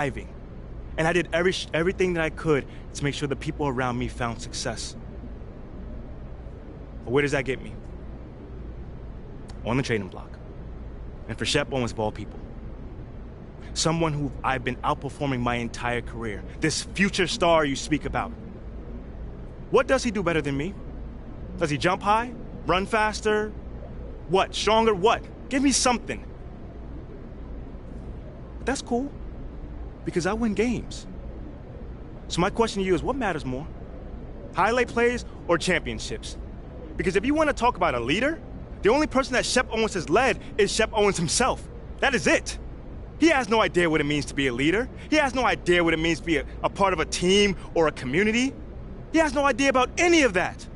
thriving. And I did everything that I could to make sure the people around me found success. But where does that get me? On the trading block. And for Shep Owens of all people. Someone who I've been outperforming my entire career. This future star you speak about. What does he do better than me? Does he jump high? Run faster? What? Stronger? What? Give me something. But that's cool. Because I win games. So my question to you is, what matters more? Highlight plays or championships? Because if you want to talk about a leader, the only person that Shep Owens has led is Shep Owens himself. That is it. He has no idea what it means to be a leader. He has no idea what it means to be a part of a team or a community. He has no idea about any of that.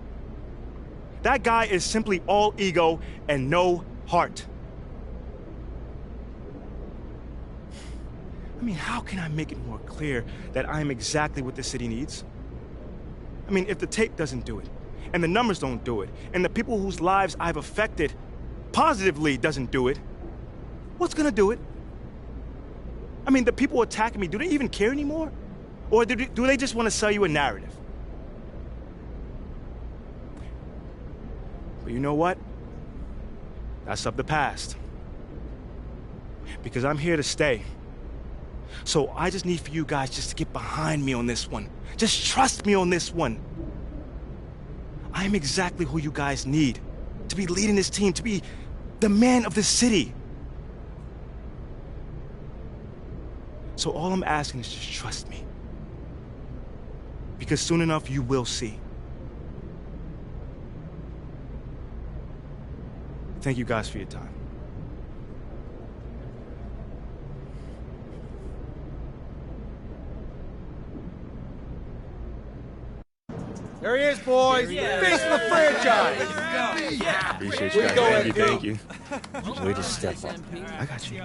That guy is simply all ego and no heart. I mean, how can I make it more clear that I am exactly what the city needs? I mean, if the tape doesn't do it, and the numbers don't do it, and the people whose lives I've affected positively doesn't do it, what's gonna do it? I mean, the people attacking me, do they even care anymore? Or do they just want to sell you a narrative? But you know what? That's of the past. Because I'm here to stay. So I just need for you guys just to get behind me on this one. Just trust me on this one. I am exactly who you guys need to be leading this team, to be the man of the city. So all I'm asking is just trust me. Because soon enough you will see. Thank you guys for your time. There he is, boys. Face of the franchise. Appreciate you guys. Thank you. Way to step up. I got you.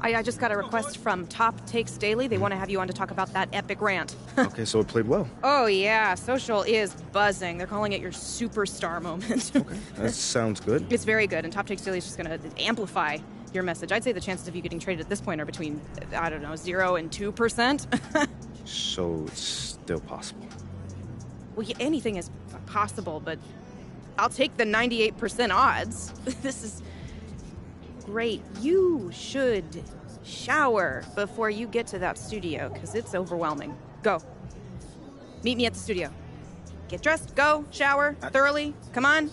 I just got a request from Top Takes Daily. They want to have you on to talk about that epic rant. Okay, so it played well. Oh, yeah. Social is buzzing. They're calling it your superstar moment. Okay, that sounds good. It's very good, and Top Takes Daily is just going to amplify your message. I'd say the chances of you getting traded at this point are between, I don't know, 0 and 2%. So it's still possible. Well, yeah, anything is possible, but I'll take the 98% odds. This is great. You should shower before you get to that studio, because it's overwhelming. Go. Meet me at the studio. Get dressed, go, shower, thoroughly. Come on.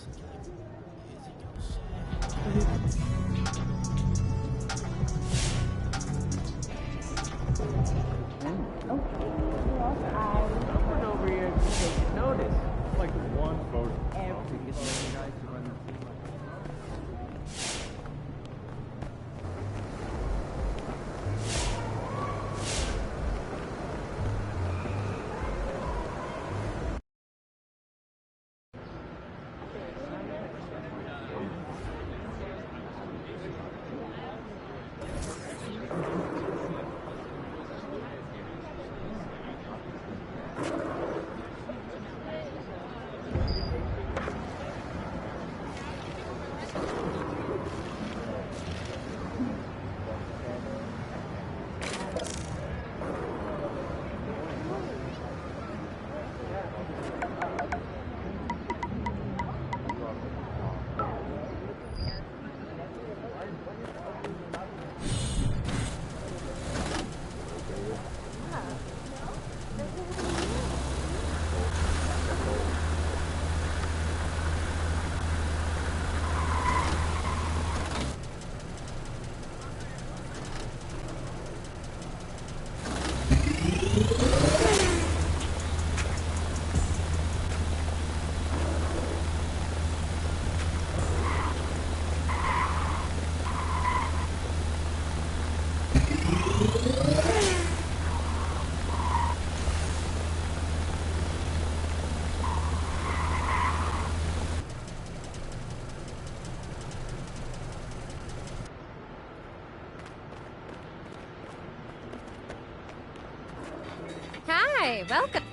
Hi, welcome.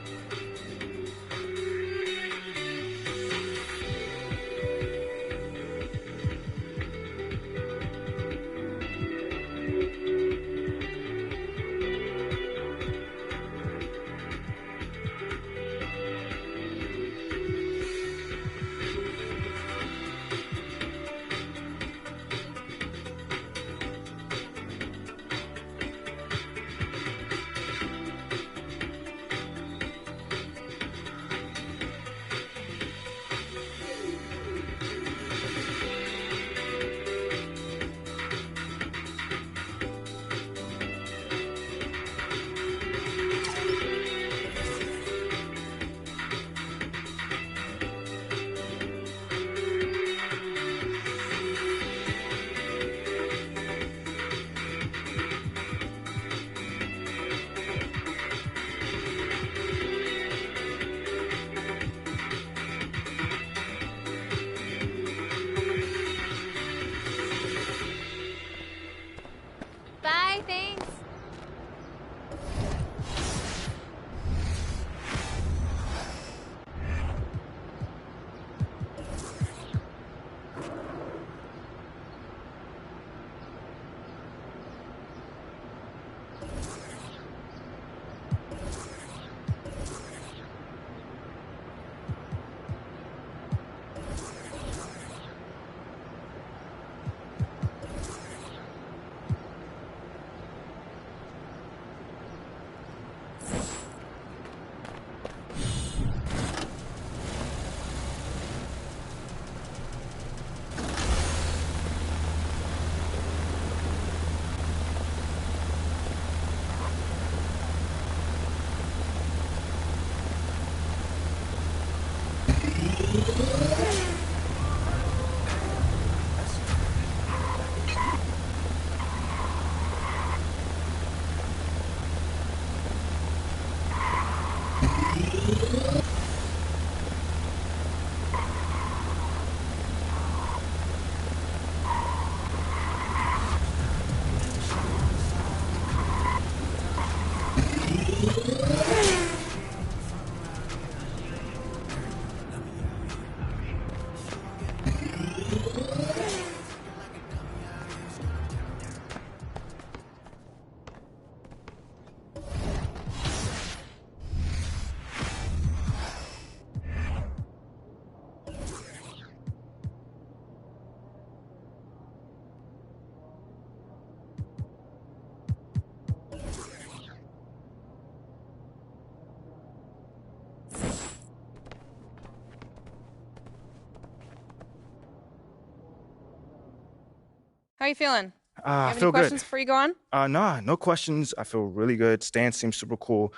How you feeling? I You have feel any questions good. before you go on? Nah, no questions. I feel really good. Stan seems super cool.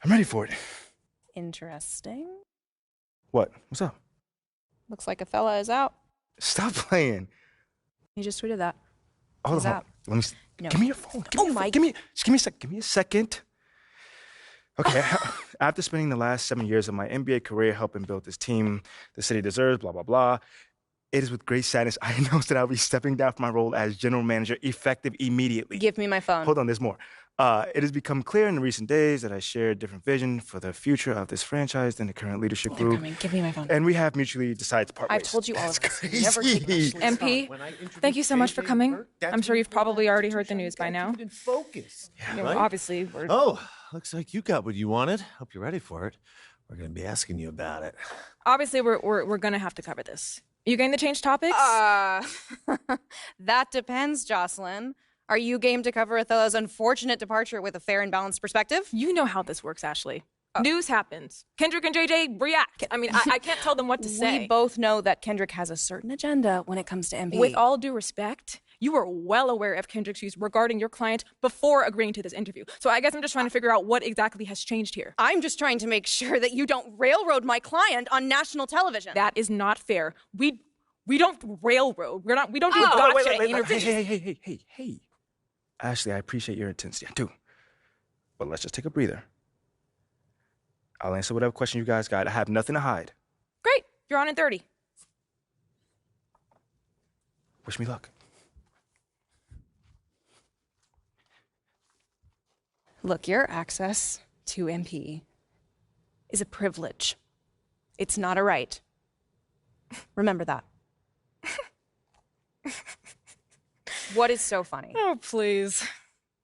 I'm ready for it. Interesting. What? What's up? Looks like Othello is out. Stop playing. You just tweeted that. Hold He's on. out. Let me. No. Give me your phone. Oh my- Just give me a sec. Give me a second. Okay. After spending the last 7 years of my NBA career helping build this team the city deserves, blah blah blah, it is with great sadness I announce that I'll be stepping down from my role as general manager effective immediately. Give me my phone. Hold on, there's more. It has become clear in recent days that I share a different vision for the future of this franchise than the current leadership They're group. coming. Give me my phone. And we have mutually decided to part I've ways. told you all of That's this. Never crazy. take my MP, thank you so much for coming. I'm sure you've probably already heard the news by now. Focus. You know, Right? obviously, we're... Oh, looks like you got what you wanted. Hope you're ready for it. We're going to be asking you about it. Obviously, we're gonna have to cover this. You going to change topics? That depends, Jocelyn. Are you game to cover Othello's unfortunate departure with a fair and balanced perspective? You know how this works, Ashley. News happens. Kendrick and JJ react. I mean, I can't tell them what to say. We both know that Kendrick has a certain agenda when it comes to MP. With all due respect, you were well aware of Kendrick's views regarding your client before agreeing to this interview. So I guess I'm just trying to figure out what exactly has changed here. I'm just trying to make sure that you don't railroad my client on national television. That is not fair. We don't railroad. We don't do gotcha interviews. Hey. Ashley, I appreciate your intensity. I do. But let's just take a breather. I'll answer whatever question you guys got. I have nothing to hide. Great. You're on in 30. Wish me luck. Look, your access to MP is a privilege. It's not a right. Remember that. What is so funny? Oh, please.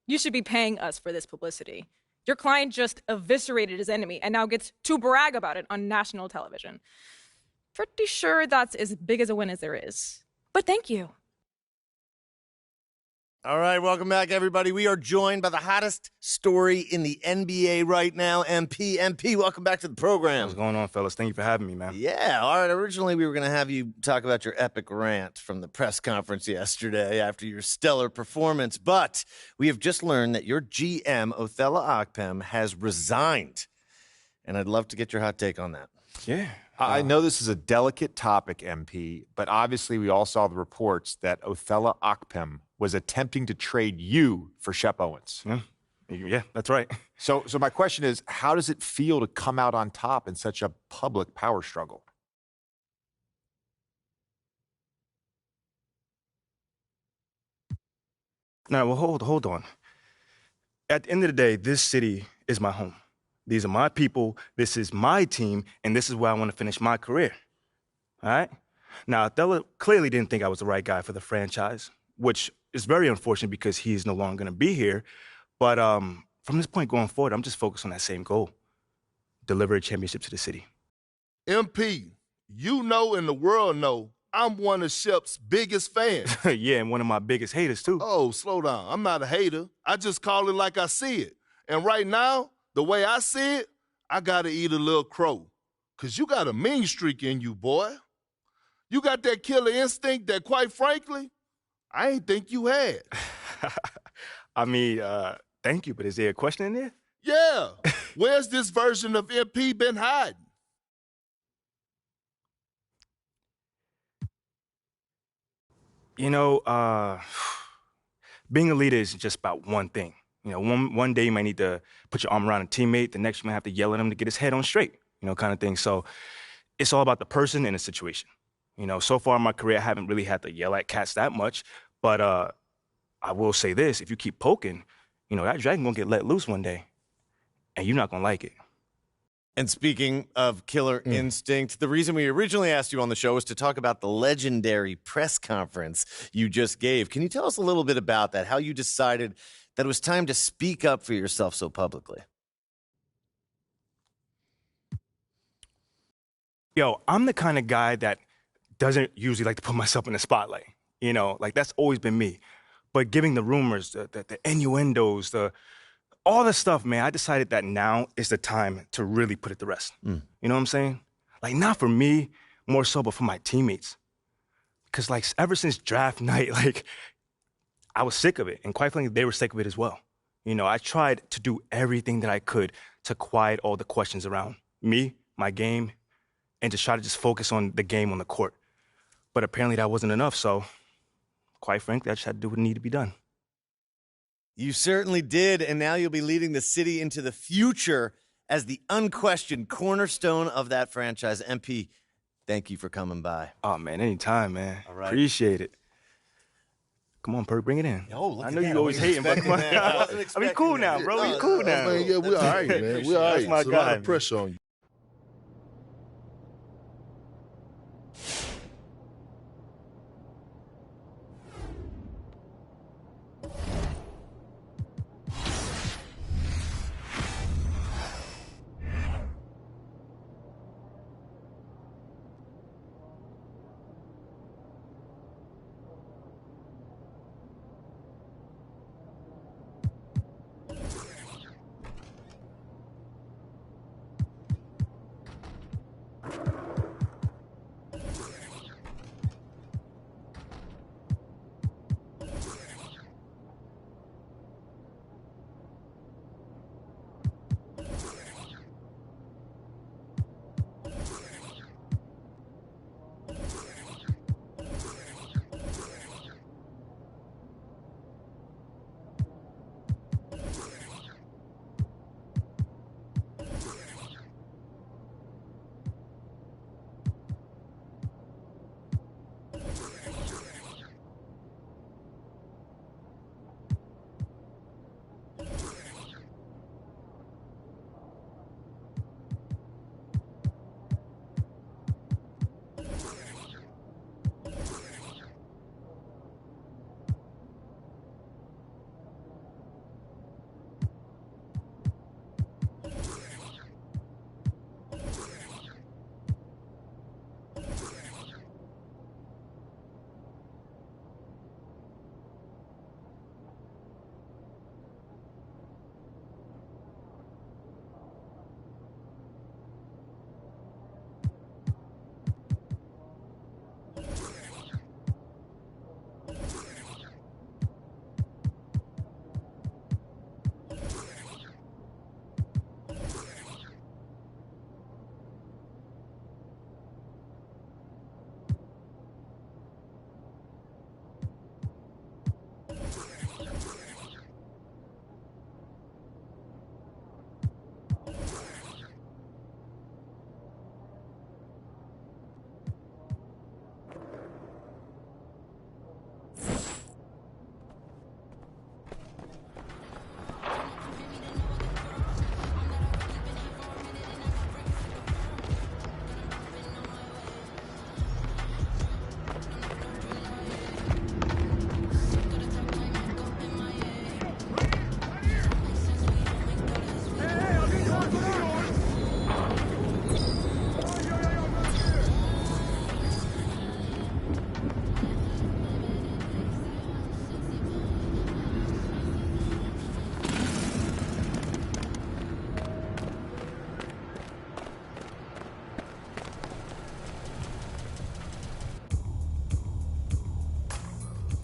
You should be paying us for this publicity. Your client just eviscerated his enemy and now gets to brag about it on national television. Pretty sure that's as big as a win as there is. But thank you. All right, welcome back, everybody. We are joined by the hottest story in the NBA right now, MP. MP, welcome back to the program. What's going on, fellas? Thank you for having me, man. Yeah, all right. Originally, we were going to have you talk about your epic rant from the press conference yesterday after your stellar performance, but we have just learned that your GM, Othello Akpem, has resigned, and I'd love to get your hot take on that. Yeah. I know this is a delicate topic, MP, but obviously we all saw the reports that Othello Akpem was attempting to trade you for Shep Owens. Yeah, that's right. So my question is, how does it feel to come out on top in such a public power struggle? No, well, hold on. At the end of the day, this city is my home. These are my people, this is my team, and this is where I want to finish my career. All right? Now, Othello clearly didn't think I was the right guy for the franchise, which is very unfortunate because he's no longer going to be here. But from this point going forward, I'm just focused on that same goal, deliver a championship to the city. MP, you know and the world know I'm one of Shep's biggest fans. Yeah, and one of my biggest haters, too. Oh, slow down. I'm not a hater. I just call it like I see it. And right now, the way I see it, I got to eat a little crow. Because you got a mean streak in you, boy. You got that killer instinct that, quite frankly, I ain't think you had. I mean, thank you, but is there a question in there? Yeah. Where's this version of MP been hiding? You know, being a leader isn't just about one thing. You know, one day you might need to put your arm around a teammate, the next you might have to yell at him to get his head on straight, you know, kind of thing. So it's all about the person and the situation. You know, so far in my career, I haven't really had to yell at cats that much, but I will say this, if you keep poking, you know, that dragon gonna get let loose one day, and you're not gonna like it. And speaking of killer instinct, the reason we originally asked you on the show was to talk about the legendary press conference you just gave. Can you tell us a little bit about that, how you decided that it was time to speak up for yourself so publicly? Yo, I'm the kind of guy that doesn't usually like to put myself in the spotlight. You know, like that's always been me. But giving the rumors, the innuendos, all the stuff, man, I decided that now is the time to really put it to rest. You know what I'm saying? Like, not for me, more so, but for my teammates. Because, like, ever since draft night, like, I was sick of it. And quite frankly, they were sick of it as well. You know, I tried to do everything that I could to quiet all the questions around me, my game, and to try to just focus on the game on the court. But apparently that wasn't enough, so quite frankly, I just had to do what needed to be done. You certainly did, and now you'll be leading the city into the future as the unquestioned cornerstone of that franchise. MP, thank you for coming by. Oh, man, anytime, man. All right. Appreciate it. Come on, Perk, bring it in. Oh, look I at know that. you always hating, but come on. I mean, cool now, bro. We cool now. Man, yeah, we all right, man. We all right. That's my It's a guy, lot of man. pressure on you.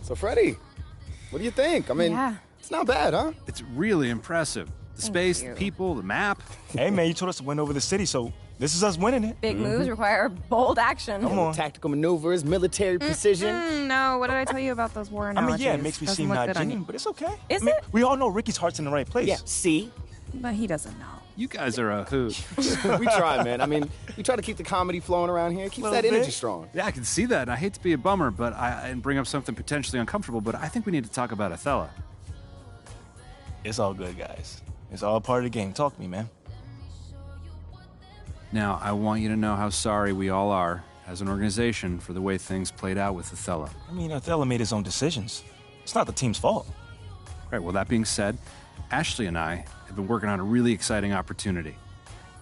So, Freddie, what do you think? I mean, it's not bad, huh? It's really impressive. The space, the people, the map. Hey, man, you told us to win over the city, so this is us winning it. Big moves require bold action. Come on. Tactical maneuvers, military precision. No, what did I tell you about those war I analogies? mean, yeah, it makes me Doesn't seem look not good on genuine, you. but it's okay. Is I mean, it? We all know Ricky's heart's in the right place. Yeah, see? But he doesn't know. You guys are a hoot. We try, man. I mean, we try to keep the comedy flowing around here. Keeps that energy strong. Yeah, I can see that. I hate to be a bummer, but and bring up something potentially uncomfortable, but I think we need to talk about Othello. It's all good, guys. It's all part of the game. Talk to me, man. Now, I want you to know how sorry we all are as an organization for the way things played out with Othello. I mean, Othello made his own decisions. It's not the team's fault. Right, well, that being said, Ashley and I have been working on a really exciting opportunity.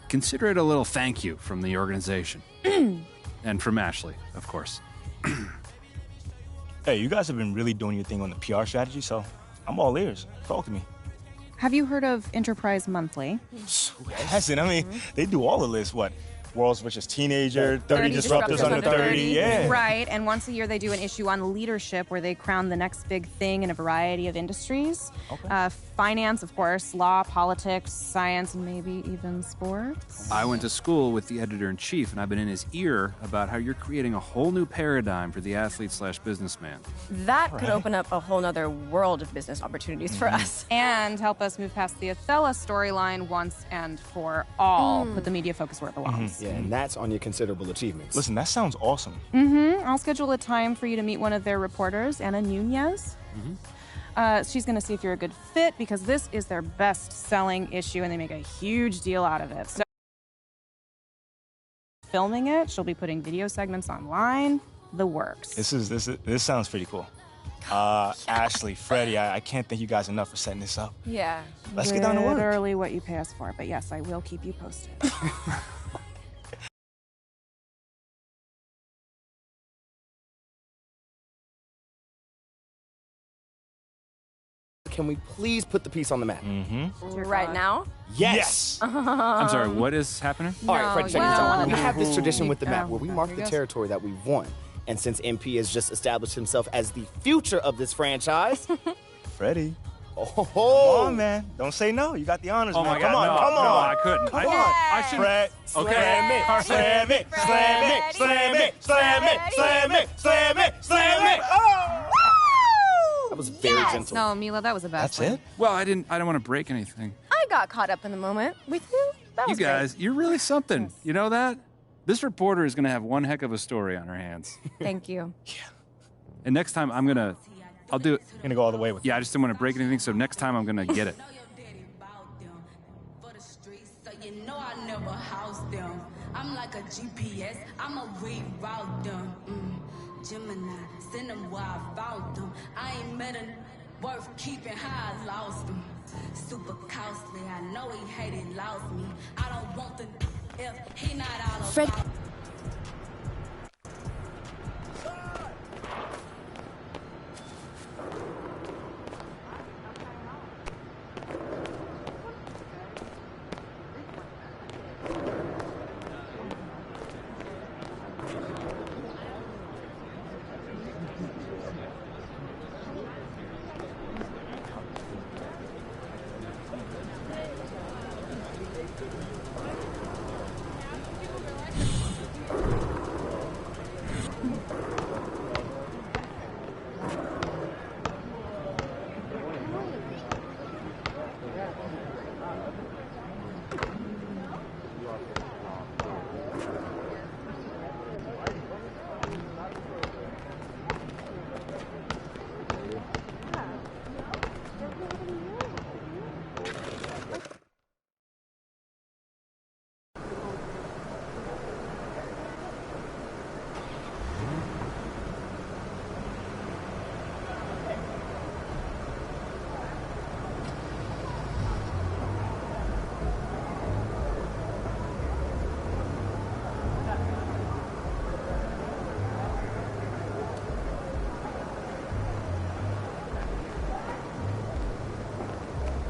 Consider it a little thank you from the organization. And from Ashley, of course. Hey, you guys have been really doing your thing on the PR strategy, so I'm all ears. Talk to me. Have you heard of Enterprise Monthly? Who hasn't? I mean, they do all of this. What? World's Richest Teenager, 30 Disruptors Under 30. Yeah. Right, and once a year they do an issue on leadership where they crown the next big thing in a variety of industries. Okay. Finance, of course, law, politics, science, and maybe even sports. I went to school with the editor-in-chief, and I've been in his ear about how you're creating a whole new paradigm for the athlete/businessman. That could open up a whole nother world of business opportunities for us. And help us move past the Othello storyline once and for all. Put the media focus where it belongs. Yeah, and that's on your considerable achievements. Listen, that sounds awesome. I'll schedule a time for you to meet one of their reporters, Anna Nunez. She's going to see if you're a good fit because this is their best-selling issue and they make a huge deal out of it. So, filming it, she'll be putting video segments online, the works. This sounds pretty cool. Ashley, Freddie, I can't thank you guys enough for setting this up. Yeah. Let's get down to work. Literally what you pay us for, but yes, I will keep you posted. Can we please put the piece on the map? Right now? Yes! I'm sorry, what is happening? All right, Fred, check this out. We have this tradition with the map Oh, where we mark the territory that we've won. And since MP has just established himself as the future of this franchise... Freddie. Come on, man. Don't say no. You got the honors, Oh man. my God, come on. no, I couldn't. Come on. I shouldn't. Fred. Okay. Slam it. Slam it. Slam it. Slam it. Slam it. Slam it. Slam it. Slam it. Oh! That was very gentle. No, Mila, that was the best. That's it? Well, I don't want to break anything. I got caught up in the moment with you. That You was great. guys, you're really something. You know that? This reporter is going to have one heck of a story on her hands. Thank you. And next time I'll do it. You're gonna go all the way with it. Yeah, I just didn't want to break anything, so next time I'm going to get it. I'm like a GPS, I'ma reroute them. Gemini, send them where I found them. I ain't met a worth keeping how I lost them. Super costly, I know he hated, lost me. I don't want the if he not all Fred. about.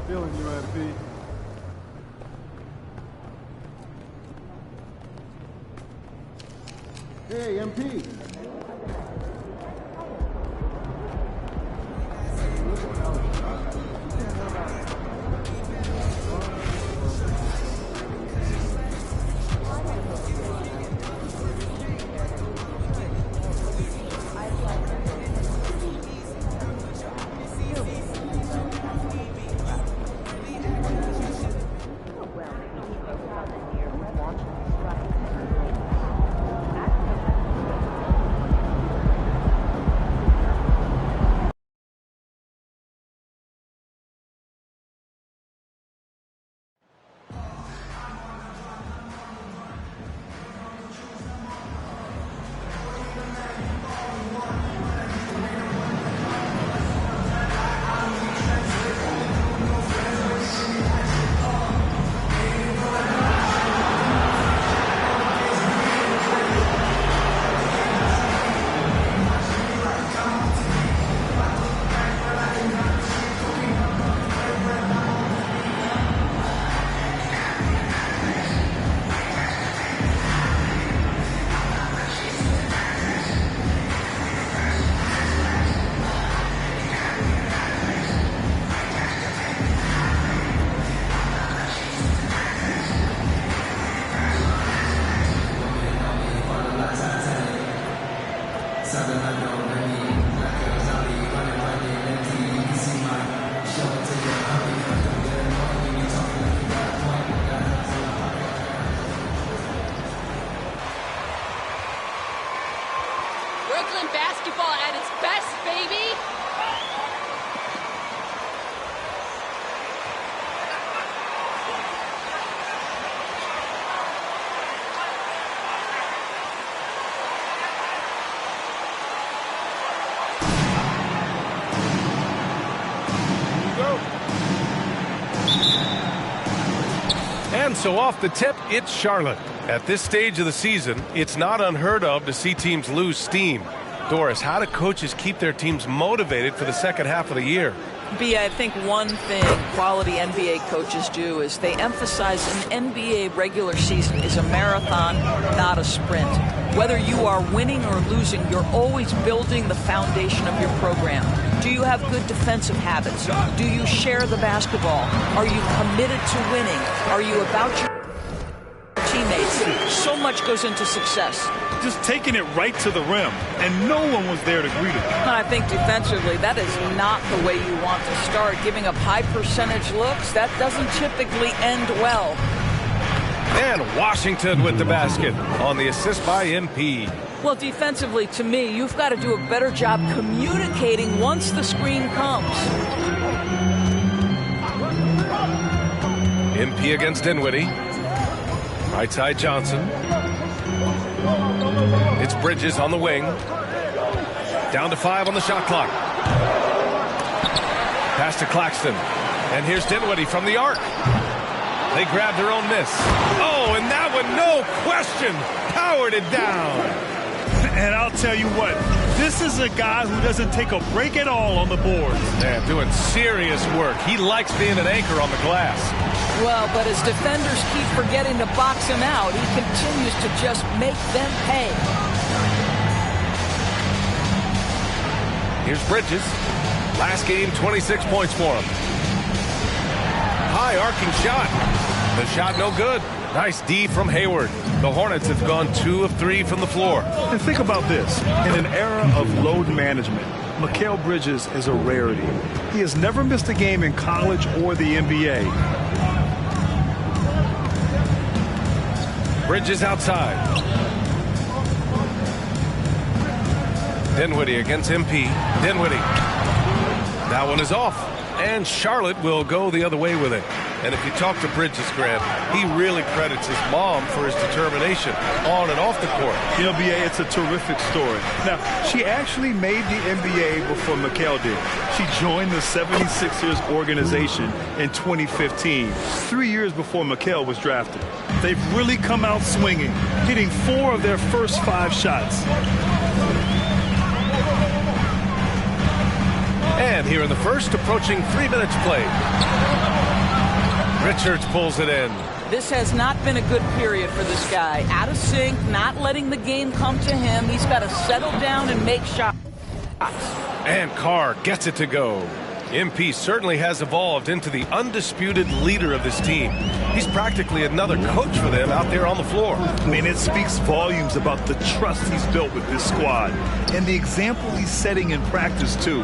Feeling you, MP. Hey, MP. And so off the tip, it's Charlotte. At this stage of the season, it's not unheard of to see teams lose steam. Doris, how do coaches keep their teams motivated for the second half of the year? B, I think one thing quality NBA coaches do is they emphasize an NBA regular season is a marathon, not a sprint. Whether you are winning or losing, you're always building the foundation of your program. Do you have good defensive habits? Do you share the basketball? Are you committed to winning? Are you about your teammates? So much goes into success. Just taking it right to the rim, and no one was there to greet him. I think defensively, that is not the way you want to start. Giving up high percentage looks, that doesn't typically end well. And Washington with the basket on the assist by MP. Well, defensively, to me, you've got to do a better job communicating once the screen comes. MP against Dinwiddie. Right side Johnson. It's Bridges on the wing. Down to 5 on the shot clock. Pass to Claxton. And here's Dinwiddie from the arc. They grabbed their own miss. Oh, and that one, no question, powered it down. And I'll tell you what, this is a guy who doesn't take a break at all on the boards. Man, doing serious work. He likes being an anchor on the glass. Well, but as defenders keep forgetting to box him out, he continues to just make them pay. Here's Bridges. Last game, 26 points for him. High arcing shot. The shot no good. Nice D from Hayward. The Hornets have gone 2 of 3 from the floor. And think about this. In an era of load management, Mikal Bridges is a rarity. He has never missed a game in college or the NBA. Bridges outside. Dinwiddie against MP. Dinwiddie. That one is off. And Charlotte will go the other way with it. And if you talk to Bridges, Grant, he really credits his mom for his determination on and off the court. You know, BA, it's a terrific story. Now, she actually made the NBA before Mikal did. She joined the 76ers organization in 2015, 3 years before Mikal was drafted. They've really come out swinging, hitting 4 of their first 5 shots. And here in the first, approaching 3 minutes played. Richards pulls it in. This has not been a good period for this guy. Out of sync, not letting the game come to him. He's got to settle down and make shots. And Carr gets it to go. MP certainly has evolved into the undisputed leader of this team. He's practically another coach for them out there on the floor. I mean, it speaks volumes about the trust he's built with this squad and the example he's setting in practice, too.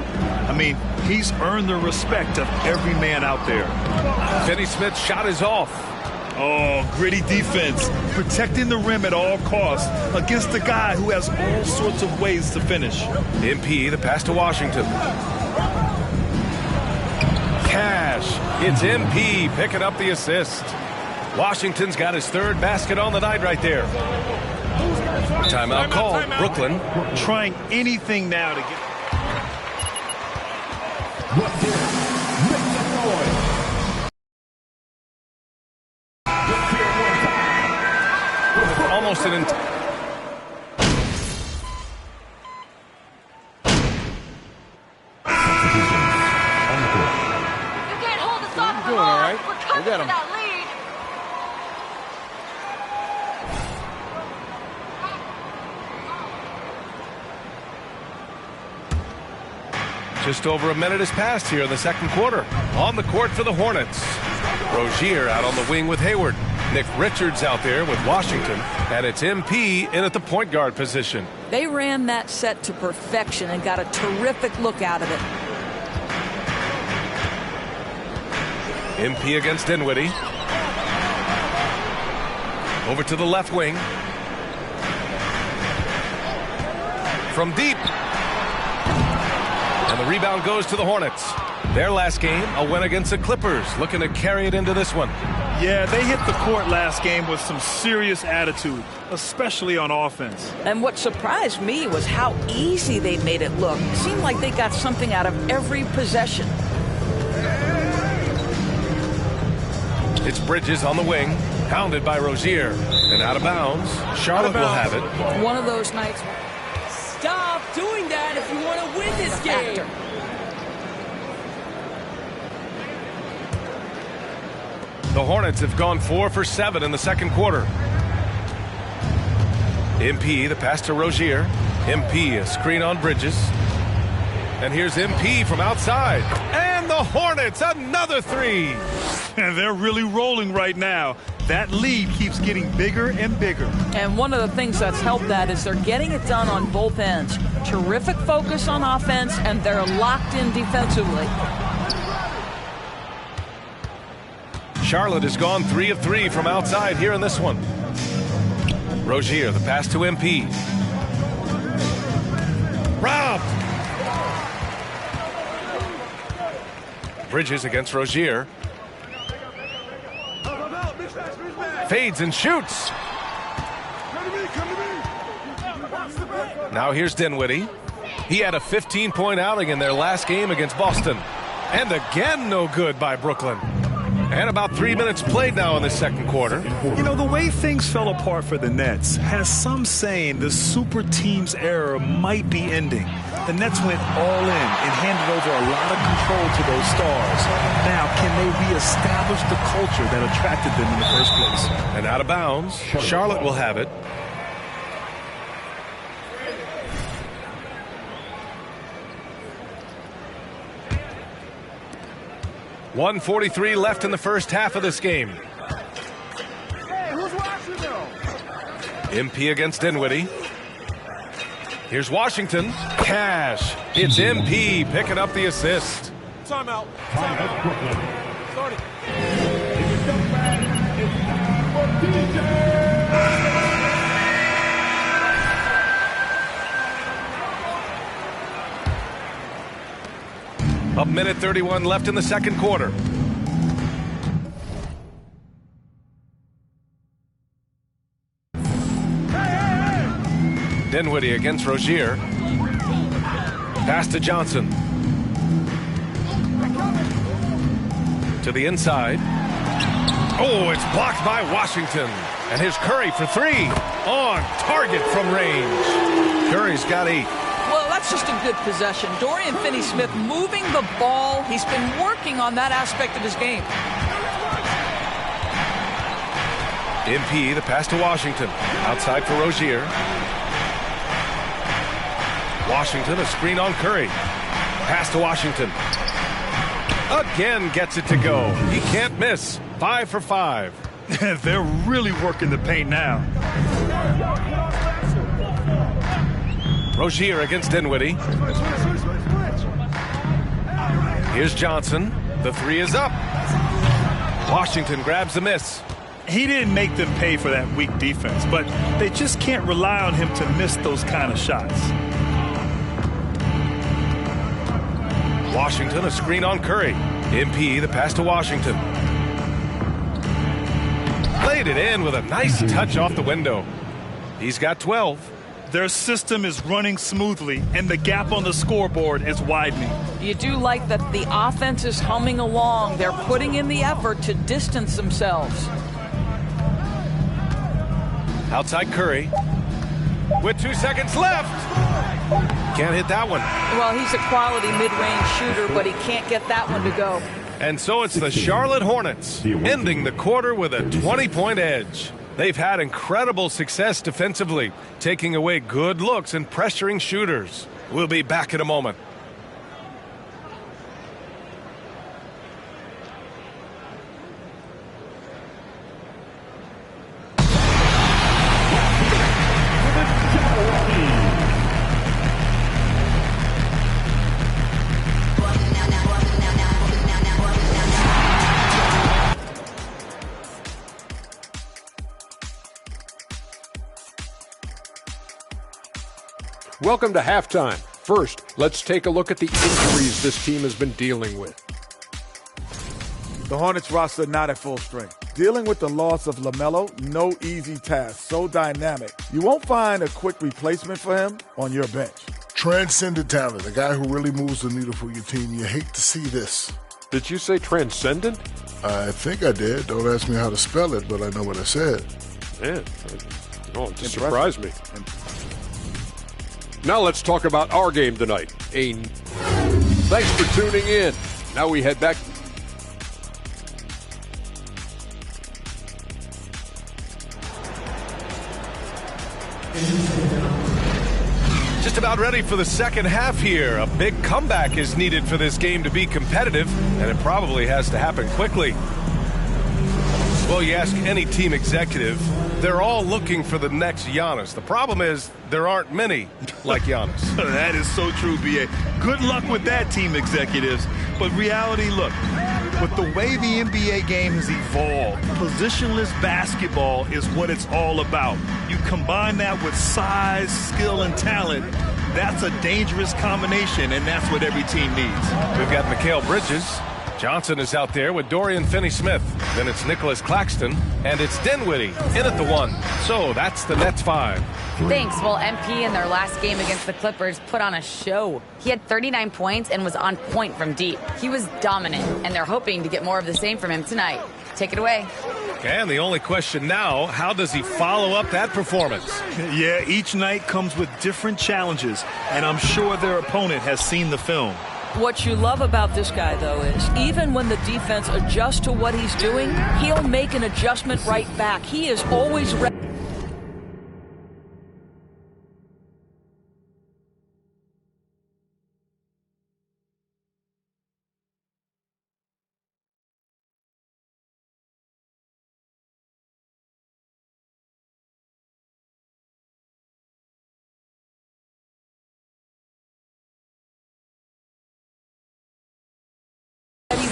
I mean, he's earned the respect of every man out there. Finney-Smith's shot is off. Oh, gritty defense, protecting the rim at all costs against a guy who has all sorts of ways to finish. MP, the pass to Washington. Cash. It's MP picking up the assist. Washington's got his 3rd basket on the night right there. Timeout called. Brooklyn. Trying anything now to get... Almost an doing all right. We got him. Just over a minute has passed here in the second quarter. On the court for the Hornets. Rozier out on the wing with Hayward. Nick Richards out there with Washington. And it's MP in at the point guard position. They ran that set to perfection and got a terrific look out of it. MP against Dinwiddie. Over to the left wing. From deep. And the rebound goes to the Hornets. Their last game, a win against the Clippers, looking to carry it into this one. Yeah, they hit the court last game with some serious attitude, especially on offense. And what surprised me was how easy they made it look. It seemed like they got something out of every possession. It's Bridges on the wing, hounded by Rozier. And out of bounds, Charlotte will have it. One of those nights. Stop doing that if you want to win this game. The Hornets have gone 4 for 7 in the second quarter. MP, the pass to Rozier. MP, a screen on Bridges. And here's MP from outside. And the Hornets, another three. And they're really rolling right now. That lead keeps getting bigger and bigger. And one of the things that's helped that is they're getting it done on both ends. Terrific focus on offense, and they're locked in defensively. Charlotte has gone 3 of 3 from outside here in this one. Rozier, the pass to MP. Robbed! Bridges against Rozier. Fades and shoots. Now here's Dinwiddie. He had a 15-point outing in their last game against Boston. And again, no good by Brooklyn. And about 3 minutes played now in the second quarter. You know, the way things fell apart for the Nets has some saying the super team's era might be ending. The Nets went all in and handed over a lot of control to those stars. Now, can they reestablish the culture that attracted them in the first place? And out of bounds, Charlotte will have it. .143 left in the first half of this game. Hey, who's watching though? MP against Dinwiddie. Here's Washington. Cash. It's MP picking up the assist. Timeout. Starting. A minute 31 left in the second quarter. Dinwiddie against Rozier. Pass to Johnson. To the inside. Oh, it's blocked by Washington. And here's Curry for three. On target from range. Curry's got 8. Well, that's just a good possession. Dorian Finney-Smith moving the ball. He's been working on that aspect of his game. MP, the pass to Washington. Outside for Rozier. Washington, a screen on Curry. Pass to Washington. Again gets it to go. He can't miss. 5 for 5. They're really working the paint now. Rozier against Dinwiddie. Here's Johnson. The three is up. Washington grabs the miss. He didn't make them pay for that weak defense, but they just can't rely on him to miss those kind of shots. Washington, a screen on Curry. MP, the pass to Washington. Laid it in with a nice touch off the window. He's got 12. Their system is running smoothly, and the gap on the scoreboard is widening. You do like that the offense is humming along. They're putting in the effort to distance themselves. Outside Curry. With 2 seconds left. Can't hit that one. Well, he's a quality mid-range shooter, but he can't get that one to go. And so it's the Charlotte Hornets ending the quarter with a 20-point edge. They've had incredible success defensively, taking away good looks and pressuring shooters. We'll be back in a moment. Welcome to halftime. First, let's take a look at the injuries this team has been dealing with. The Hornets roster not at full strength. Dealing with the loss of LaMelo, no easy task, so dynamic. You won't find a quick replacement for him on your bench. Transcendent talent, a guy who really moves the needle for your team. You hate to see this. Did you say transcendent? I think I did. Don't ask me how to spell it, but I know what I said. Man, it just surprised me. Now let's talk about our game tonight. Thanks for tuning in. Now we head back. Just about ready for the second half here. A big comeback is needed for this game to be competitive, and it probably has to happen quickly. Well, you ask any team executive, they're all looking for the next Giannis. The problem is there aren't many like Giannis. That is so true, B.A. Good luck with that, team executives. But reality, look, with the way the NBA game has evolved, positionless basketball is what it's all about. You combine that with size, skill, and talent, that's a dangerous combination, and that's what every team needs. We've got Mikal Bridges. Johnson is out there with Dorian Finney-Smith. Then it's Nicholas Claxton, and it's Dinwiddie in at the 1. So that's the Nets 5. Thanks. Well, MP in their last game against the Clippers put on a show. He had 39 points and was on point from deep. He was dominant, and they're hoping to get more of the same from him tonight. Take it away. And the only question now, how does he follow up that performance? Yeah, each night comes with different challenges, and I'm sure their opponent has seen the film. What you love about this guy, though, is even when the defense adjusts to what he's doing, he'll make an adjustment right back. He is always ready.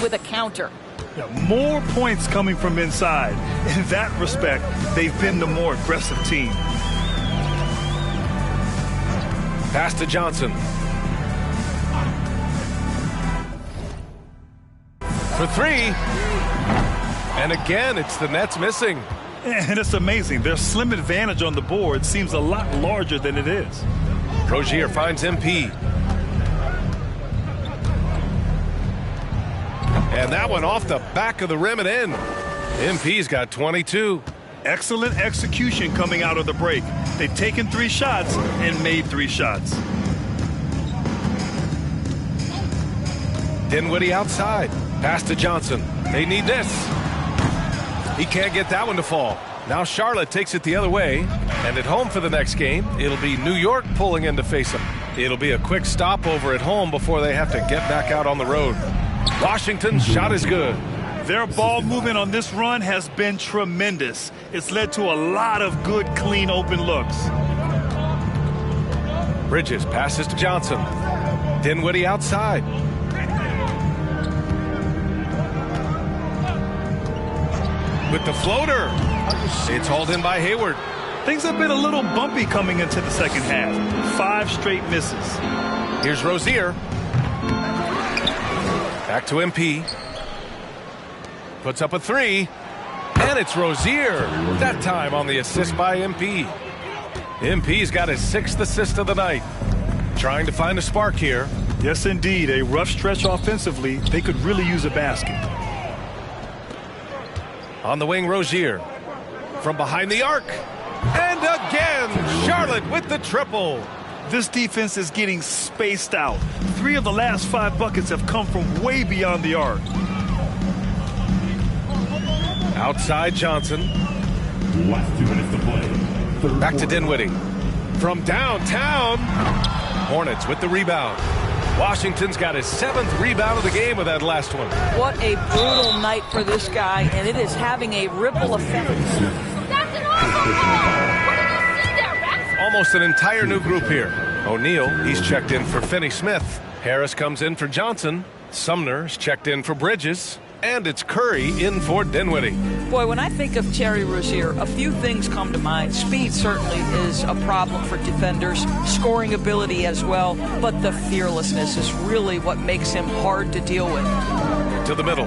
With a counter. Yeah, more points coming from inside. In that respect, they've been the more aggressive team. Pass to Johnson. For 3. And again, it's the Nets missing. And it's amazing. Their slim advantage on the board seems a lot larger than it is. Rozier finds MP. And that one off the back of the rim and in. MP's got 22. Excellent execution coming out of the break. They've taken 3 shots and made 3 shots. Dinwiddie outside. Pass to Johnson. They need this. He can't get that one to fall. Now Charlotte takes it the other way. And at home for the next game, it'll be New York pulling in to face them. It'll be a quick stopover at home before they have to get back out on the road. Washington's shot is good. Their ball movement on this run has been tremendous. It's led to a lot of good, clean, open looks. Bridges passes to Johnson. Dinwiddie outside. With the floater. It's hauled in by Hayward. Things have been a little bumpy coming into the second half. 5 straight misses. Here's Rozier. Back to MP. Puts up a 3. And it's Rozier. That time on the assist by MP. MP's got his 6th assist of the night. Trying to find a spark here. Yes, indeed. A rough stretch offensively. They could really use a basket. On the wing, Rozier. From behind the arc. And again, Charlotte with the triple. This defense is getting spaced out. 3 of the last 5 buckets have come from way beyond the arc. Outside Johnson. Last 2 minutes to play. Back to Dinwiddie. From downtown. Hornets with the rebound. Washington's got his 7th rebound of the game with that last one. What a brutal night for this guy, and it is having a ripple effect. That's an awful Almost an entire new group here. O'Neal, he's checked in for Finney-Smith. Harris comes in for Johnson. Sumner's checked in for Bridges. And it's Curry in for Dinwiddie. Boy, when I think of Terry Rozier, a few things come to mind. Speed certainly is a problem for defenders, scoring ability as well, but the fearlessness is really what makes him hard to deal with. To the middle.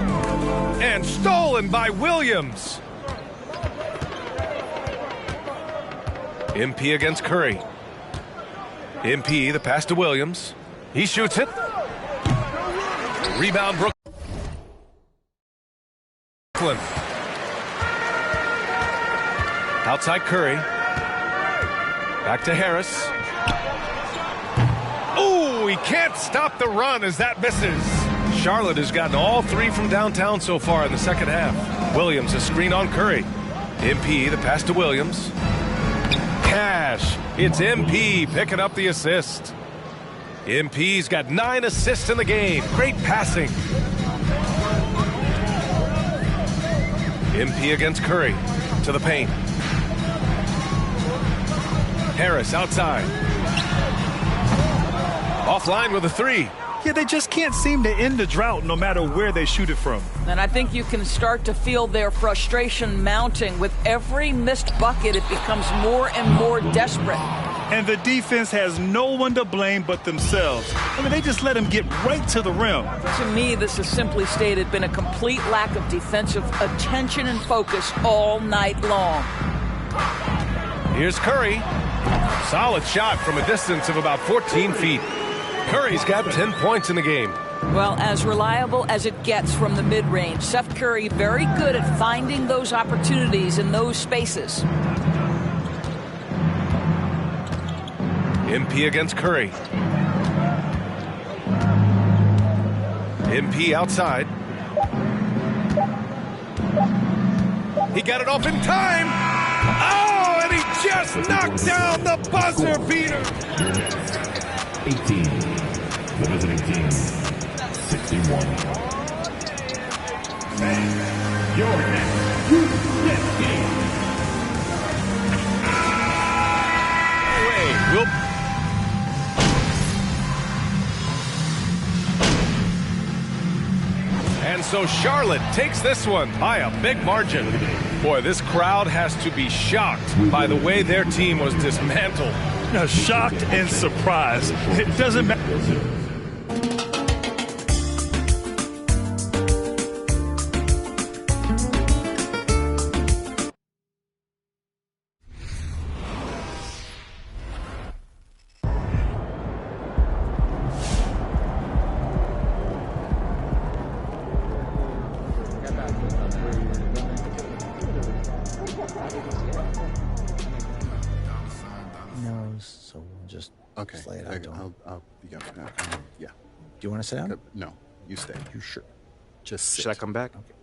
And stolen by Williams. MP against Curry. MP, the pass to Williams. He shoots it. Rebound, Brook. Brooklyn. Outside Curry. Back to Harris. Oh, he can't stop the run as that misses. Charlotte has gotten all three from downtown so far in the second half. Williams, a screen on Curry. MP, the pass to Williams. Cash. It's MP picking up the assist. MP's got 9 assists in the game. Great passing. MP against Curry. To the paint. Harris outside. Offline with a 3. Yeah, they just can't seem to end the drought no matter where they shoot it from. And I think you can start to feel their frustration mounting. With every missed bucket, it becomes more and more desperate. And the defense has no one to blame but themselves. I mean, they just let them get right to the rim. To me, this has simply stated been a complete lack of defensive attention and focus all night long. Here's Curry. Solid shot from a distance of about 14 feet. Curry's got 10 points in the game. Well, as reliable as it gets from the mid-range, Seth Curry very good at finding those opportunities in those spaces. MP against Curry. MP outside. He got it off in time. Oh, and he just knocked down the buzzer beater. 18. The visiting team, 61. Your next UCF game. We'll... And so Charlotte takes this one by a big margin. Boy, this crowd has to be shocked by the way their team was dismantled. Now, shocked and surprised. It doesn't matter. Okay. Lay it out to him. Yeah. Do you want to sit down? No, you stay. You sure? Just sit. Should I come back? Okay.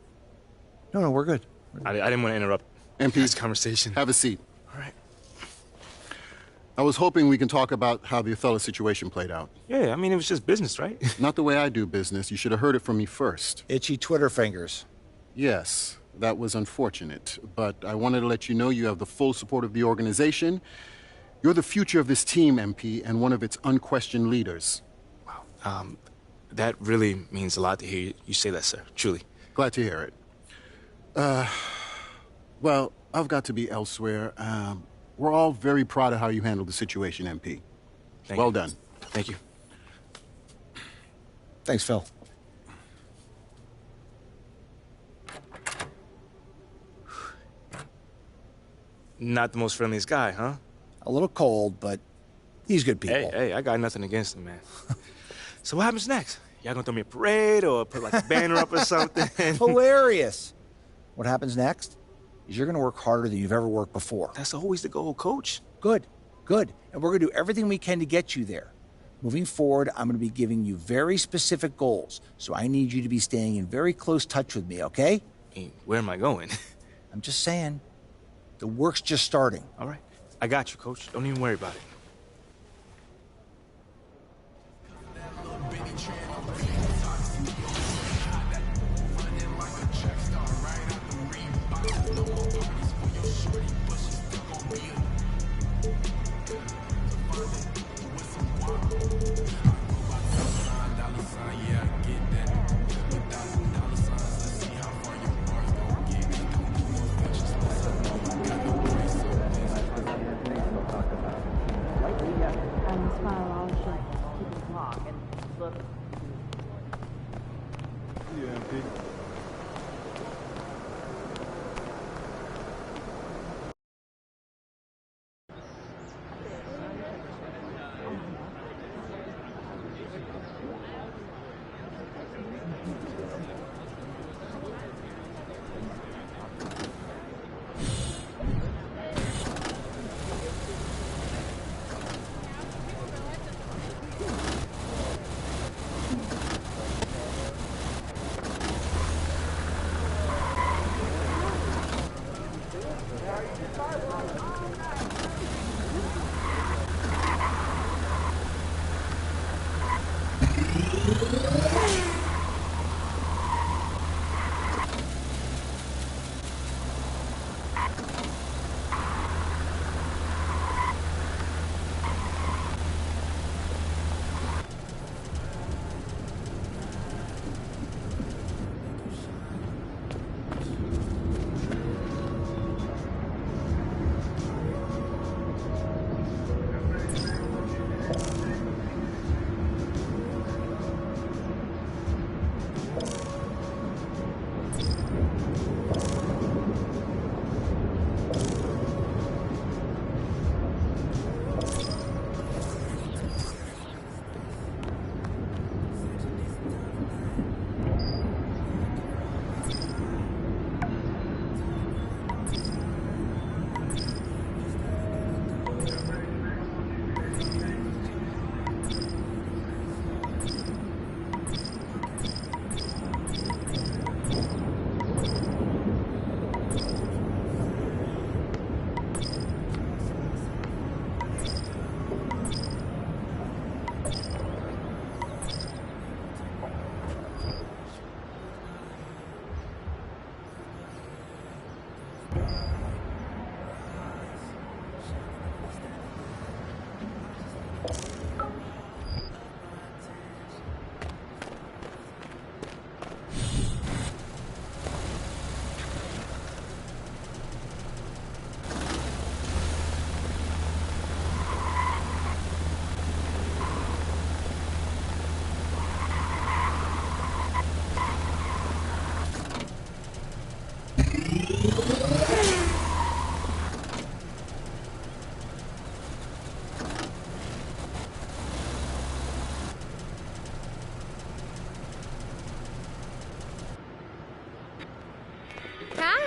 No, we're good. I didn't want to interrupt MP, conversation. Have a seat. All right. I was hoping we can talk about how the Othello situation played out. Yeah, I mean, it was just business, right? Not the way I do business. You should have heard it from me first. Itchy Twitter fingers. Yes, that was unfortunate. But I wanted to let you know you have the full support of the organization. You're the future of this team, MP, and one of its unquestioned leaders. Wow. That really means a lot to hear you say that, sir. Truly. Glad to hear it. Well, I've got to be elsewhere. We're all very proud of how you handled the situation, MP. Well done. Thank you. Thanks, Phil. Not the most friendliest guy, huh? A little cold, but he's good people. Hey, I got nothing against him, man. So what happens next? Y'all gonna throw me a parade or put like a banner up or something? Hilarious. What happens next is you're gonna work harder than you've ever worked before. That's always the goal, Coach. Good. And we're gonna do everything we can to get you there. Moving forward, I'm gonna be giving you very specific goals. So I need you to be staying in very close touch with me, okay? Where am I going? I'm just saying. The work's just starting. All right. I got you, Coach. Don't even worry about it.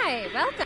Hi, welcome.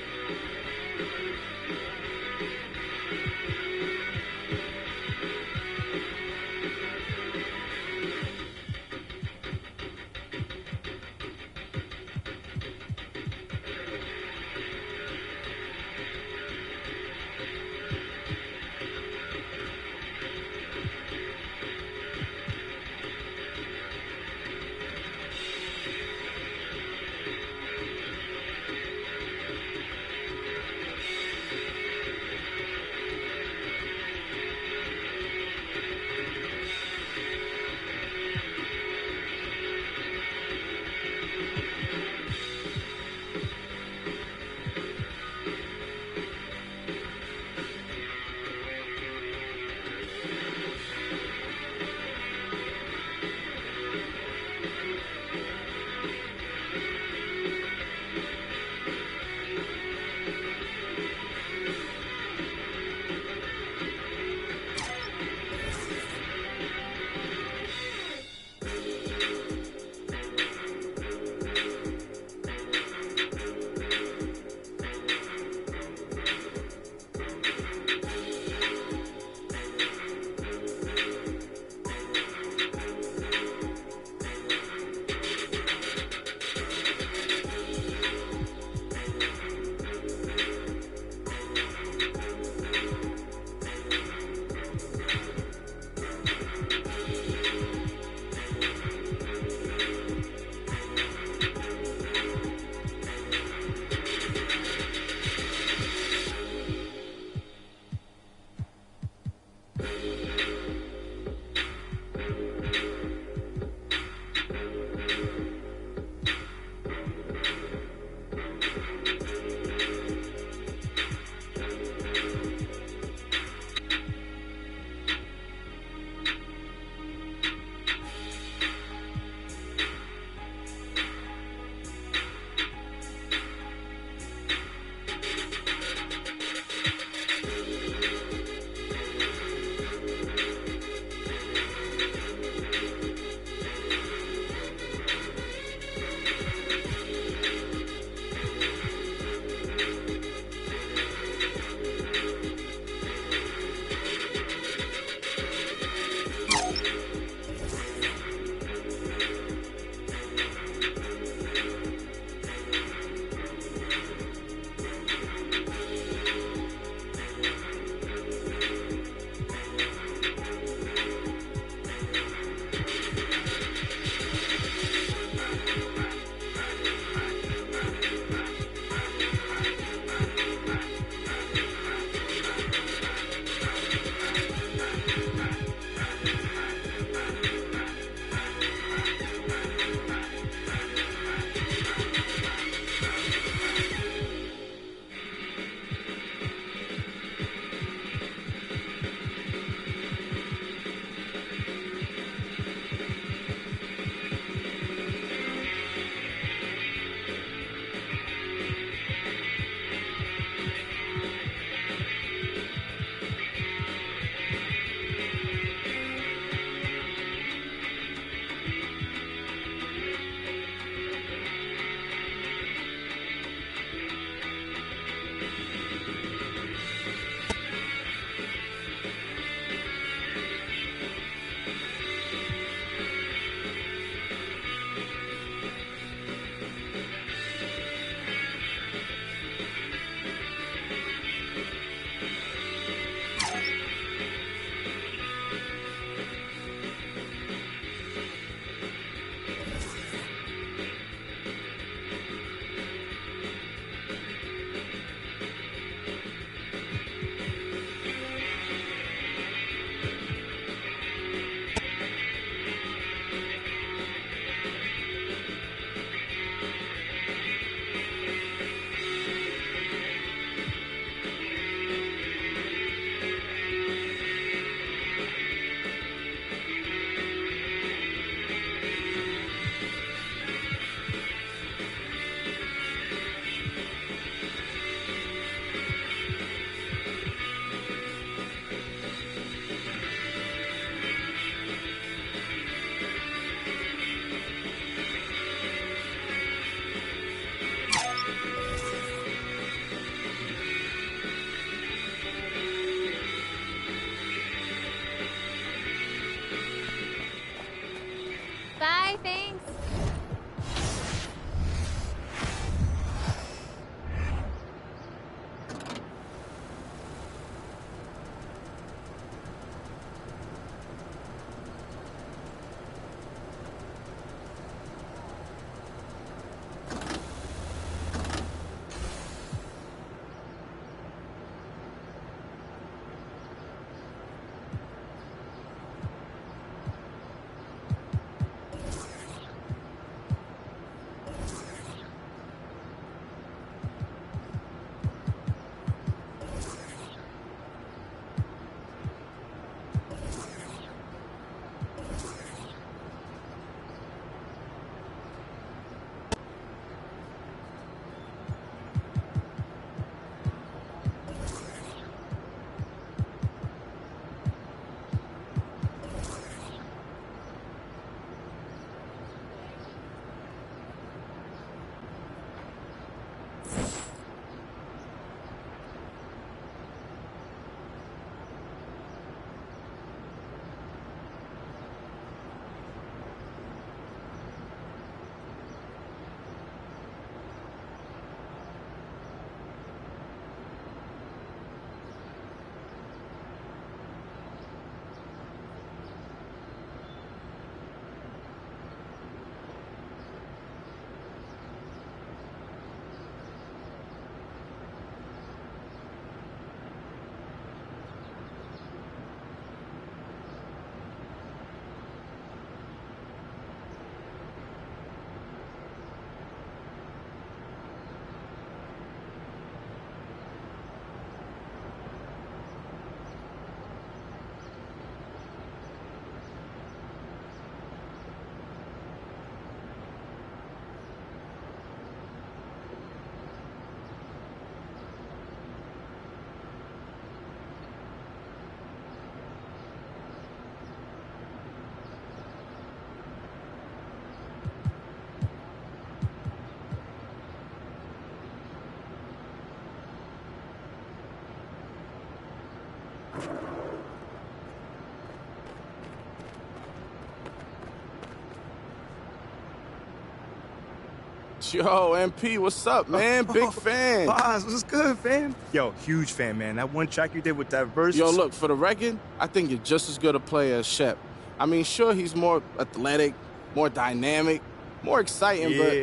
Yo, MP, what's up, man? Big fan. Boss, what's good, fam? Yo, huge fan, man. That one track you did with that verse. Yo, look, for the record, I think you're just as good a player as Shep. I mean, sure, he's more athletic, more dynamic, more exciting, but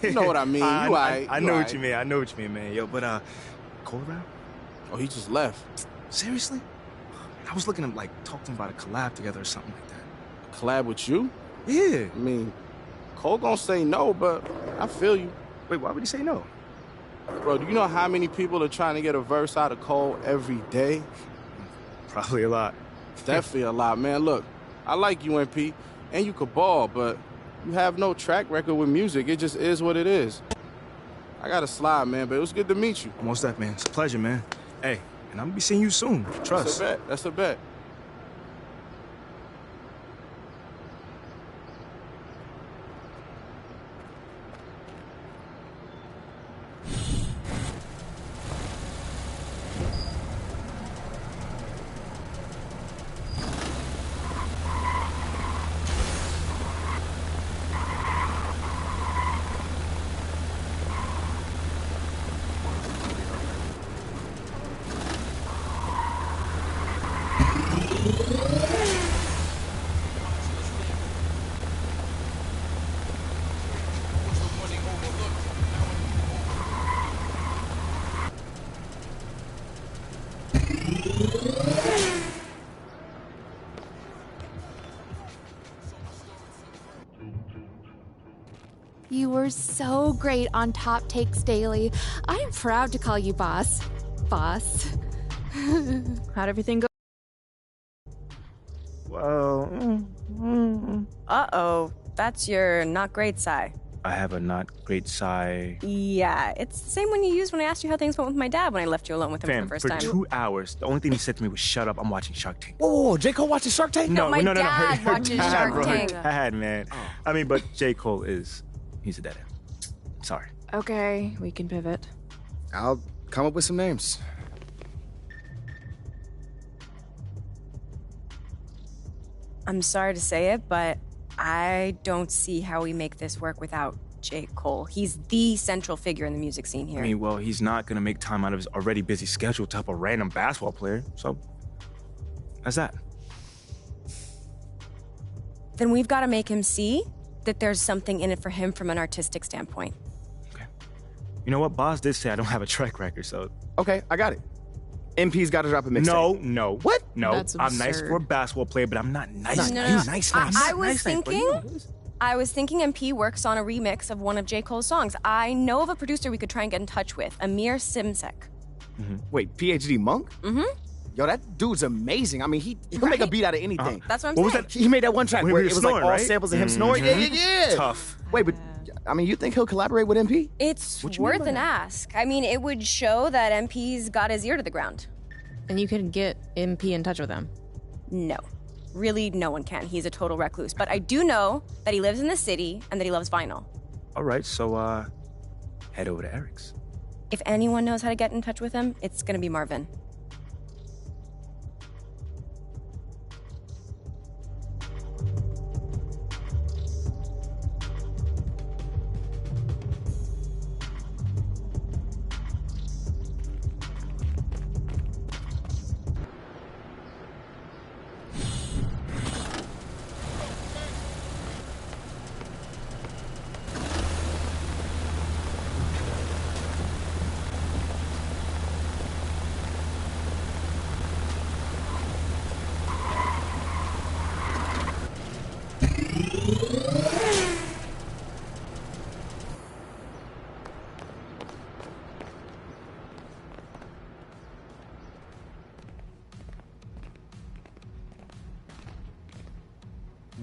you know what I mean. I know what you mean. I know what you mean, man. Yo, but, Cole around? Oh, he just left. Seriously? I was looking to, like, talk to him about a collab together or something like that. A collab with you? Yeah. I mean, Cole gonna say no, but I feel you. Wait, why would he say no? Bro, do you know how many people are trying to get a verse out of Cole every day? Probably a lot. Definitely a lot, man. Look, I like you, MP, and you could ball, but you have no track record with music. It just is what it is. I gotta slide, man, but it was good to meet you. Almost that, man. It's a pleasure, man. Hey, and I'm gonna be seeing you soon. Trust. That's a bet. That's a bet. You were so great on Top Takes Daily. I am proud to call you boss. Boss. How'd everything go? Well, Uh-oh. That's your not great sigh. I have a not great sigh. Yeah, it's the same one you used when I asked you how things went with my dad when I left you alone with him Fam, for the for first time. 2 hours, the only thing he said to me was, "Shut up, I'm watching Shark Tank." Oh, J. Cole watches Shark Tank? No, my dad watches Shark Tank. Dad, man. I mean, but J. Cole he's a dead end. Sorry. Okay, we can pivot. I'll come up with some names. I'm sorry to say it, but I don't see how we make this work without J. Cole. He's the central figure in the music scene here. I mean, well, he's not gonna make time out of his already busy schedule to help a random basketball player, so that's that. Then we've got to make him see that there's something in it for him from an artistic standpoint. You know what? Boss did say I don't have a track record, so... Okay, I got it. MP's got to drop a mixtape. No. What? No, That's I'm nice absurd. for a basketball player, but I'm not nice. No. Nice. I was thinking MP works on a remix of one of J. Cole's songs. I know of a producer we could try and get in touch with, Amir Simsek. Wait, PhD Monk? Mm-hmm. Yo, that dude's amazing. I mean, he'll make a beat out of anything. That's what I'm What was saying. that? He made that one track When where he it was was like snoring, all right? samples of him snoring. Yeah. Tough. Wait, but I mean, you think he'll collaborate with MP? It's What you mean worth by an that? ask. I mean, it would show that MP's got his ear to the ground. And you can get MP in touch with him. No. Really, no one can. He's a total recluse. But I do know that he lives in the city and that he loves vinyl. All right, so, head over to Eric's. If anyone knows how to get in touch with him, it's gonna be Marvin.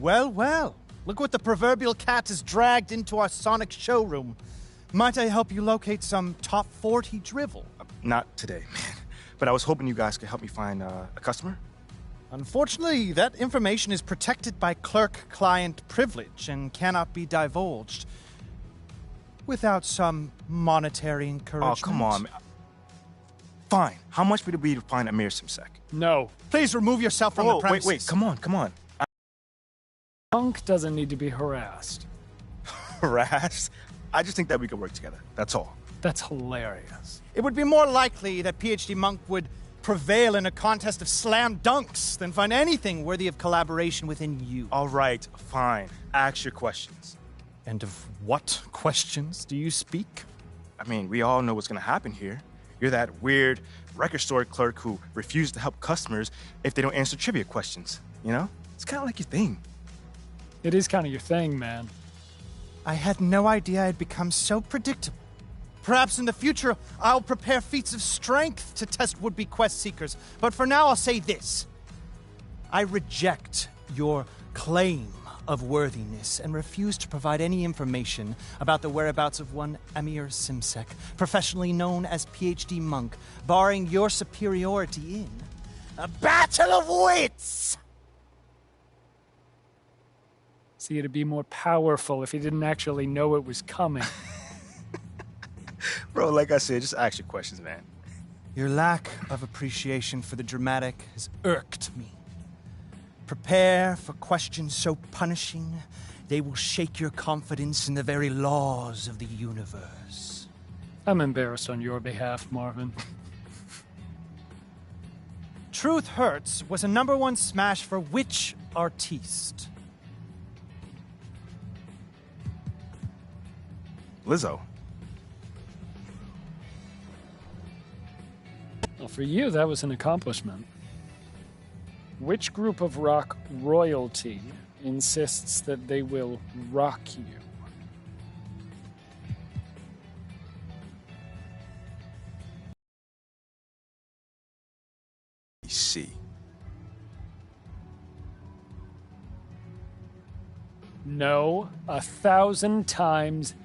Well, well. Look what the proverbial cat has dragged into our Sonic showroom. Might I help you locate some top 40 drivel? Not today, man. But I was hoping you guys could help me find a customer. Unfortunately, that information is protected by clerk-client privilege and cannot be divulged without some monetary encouragement. Oh, come on. Fine. How much would it be to find Amir Simsek? No. Please remove yourself from the premises. Wait, come on. Monk doesn't need to be harassed. Harassed? I just think that we could work together. That's all. That's hilarious. It would be more likely that PhD Monk would prevail in a contest of slam dunks than find anything worthy of collaboration within you. All right, fine. Ask your questions. And of what questions do you speak? I mean, we all know what's going to happen here. You're that weird record store clerk who refuses to help customers if they don't answer trivia questions, you know? It's kind of like your thing. It is kind of your thing, man. I had no idea I'd become so predictable. Perhaps in the future, I'll prepare feats of strength to test would-be quest seekers. But for now, I'll say this. I reject your claim of worthiness and refuse to provide any information about the whereabouts of one Amir Simsek, professionally known as PhD Monk, barring your superiority in a battle of wits! See, it'd be more powerful if he didn't actually know it was coming. Bro, like I said, just ask your questions, man. Your lack of appreciation for the dramatic has irked me. Prepare for questions so punishing, they will shake your confidence in the very laws of the universe. I'm embarrassed on your behalf, Marvin. Truth Hurts was a #1 smash for which artiste? Lizzo. Well, for you, that was an accomplishment. Which group of rock royalty insists that they will rock you? See. No, 1,000 times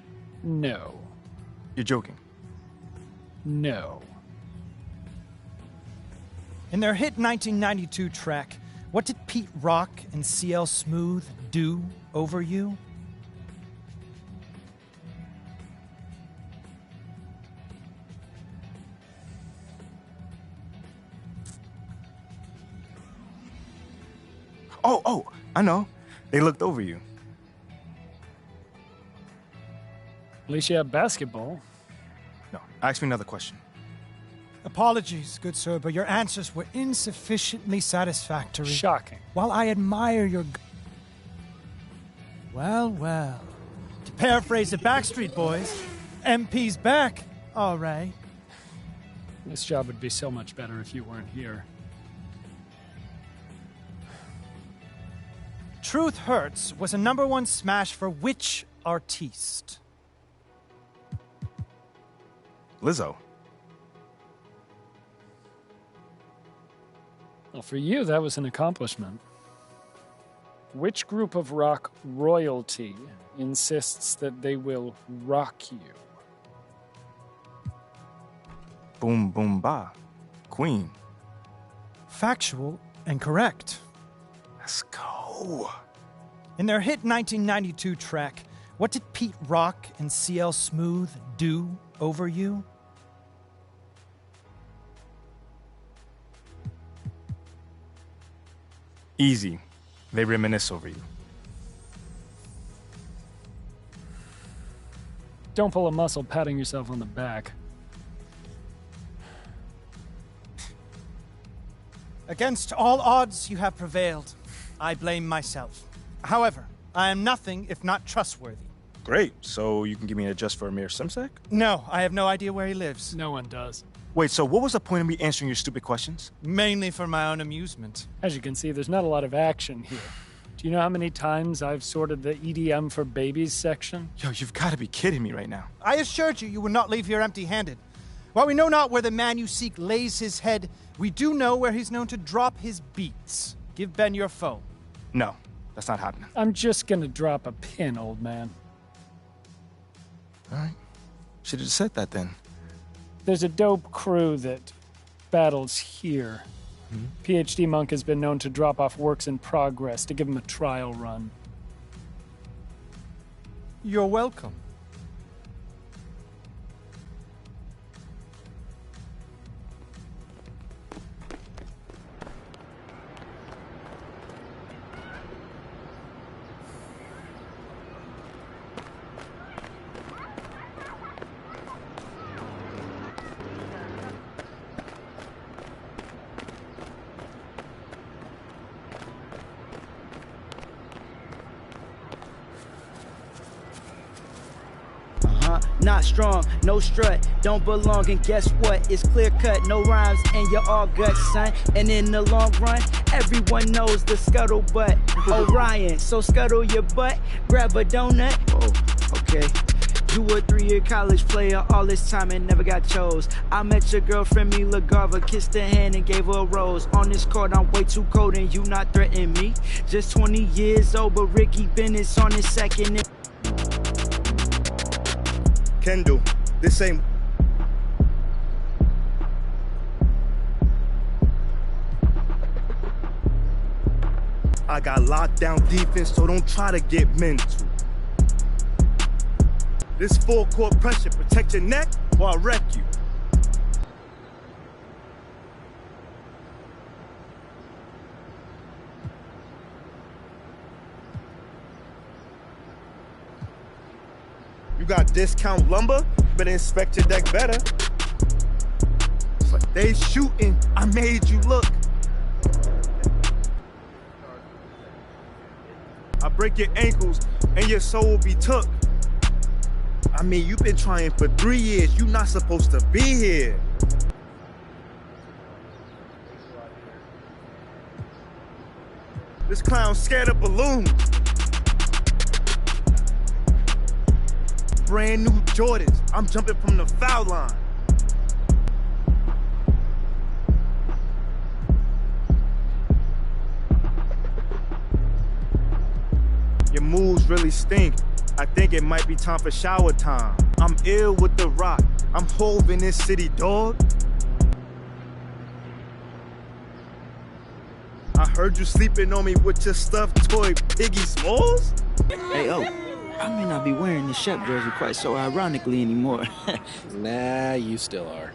no. You're joking. No. In their hit 1992 track, what did Pete Rock and CL Smooth do over you? Oh, I know. They looked over you. At least you have basketball. No, ask me another question. Apologies, good sir, but your answers were insufficiently satisfactory. Shocking. While I admire your... Well. To paraphrase the Backstreet Boys, MP's back. All right. This job would be so much better if you weren't here. Truth Hurts was a #1 smash for which artiste? Lizzo. Well, for you, that was an accomplishment. Which group of rock royalty insists that they will rock you? Boom Boom Ba. Queen. Factual and correct. Let's go. In their hit 1992 track, what did Pete Rock and CL Smooth do over you? Easy. They reminisce over you. Don't pull a muscle patting yourself on the back. Against all odds, you have prevailed. I blame myself. However, I am nothing if not trustworthy. Great. So you can give me an address for Amir Simsek? No, I have no idea where he lives. No one does. Wait, so what was the point of me answering your stupid questions? Mainly for my own amusement. As you can see, there's not a lot of action here. Do you know how many times I've sorted the EDM for babies section? Yo, you've got to be kidding me right now. I assured you would not leave here empty-handed. While we know not where the man you seek lays his head, we do know where he's known to drop his beats. Give Ben your phone. No, that's not happening. I'm just gonna drop a pin, old man. All right. Should have said that then. There's a dope crew that battles here. PhD Monk has been known to drop off works in progress to give him a trial run. You're welcome. not strong, no strut, don't belong. And guess what? It's clear cut, no rhymes, and you're all guts, son. And in the long run, everyone knows the scuttlebutt. Orion, so scuttle your butt, grab a donut. Oh, okay. You a 3-year college player, all this time and never got chose. I met your girlfriend, Mila Garva, kissed her hand and gave her a rose. On this court, I'm way too cold and you not threatening me. Just 20 years old, but Ricky Bennett's on his second. Kendall, this ain't... I got lockdown defense, so don't try to get mental. This full court pressure, protect your neck or I'll wreck you. You got discount lumber? Better inspect your deck better. But they shooting, I made you look. I break your ankles and your soul will be took. I mean, you've been trying for 3 years. You're not supposed to be here. This clown's scared of balloons. Brand new Jordans. I'm jumping from the foul line. Your moves really stink. I think it might be time for shower time. I'm ill with the rock. I'm Hov in this city, dog. I heard you sleeping on me with your stuffed toy, Piggy Smalls? Hey, oh, I may not be wearing this Shep jersey quite so ironically anymore. Nah, you still are.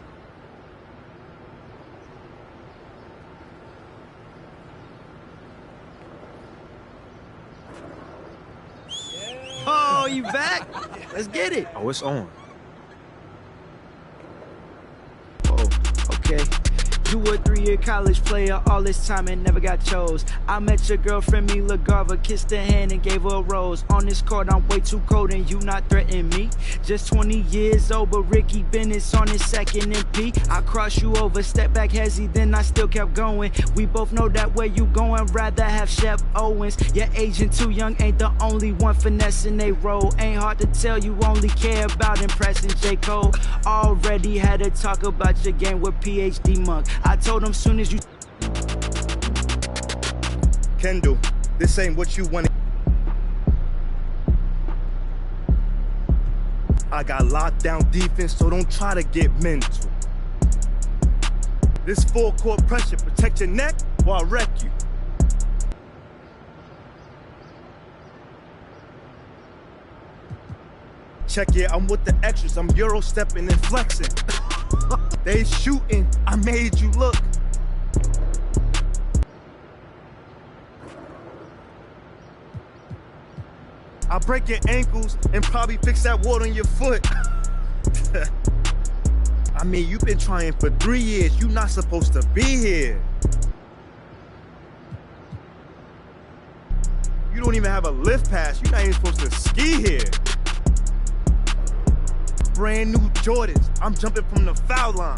Oh, you back? Let's get it. Oh, it's on. Oh, okay. You a 3-year college player, all this time and never got chose. I met your girlfriend, Mila Garva, kissed her hand and gave her a rose. On this court, I'm way too cold and you not threatening me. Just 20 years old, but Ricky Bennett's on his second MP. I crossed you over, step back hezzy, then I still kept going. We both know that where you going, rather have Shep Owens. Your agent too young ain't the only one finessing they role. Ain't hard to tell you only care about impressing J. Cole. Already had to talk about your game with PhD Monk. I told him soon as you... Kendall, this ain't what you wanted. I got lockdown defense, so don't try to get mental. This full court pressure, protect your neck or I'll wreck you. Check it, I'm with the extras. I'm Euro stepping and flexing. They shooting, I made you look. I'll break your ankles and probably fix that wart on your foot. I mean, you've been trying for 3 years. You're not supposed to be here. You don't even have a lift pass. You're not even supposed to ski here. Brand new Jordans. I'm jumping from the foul line.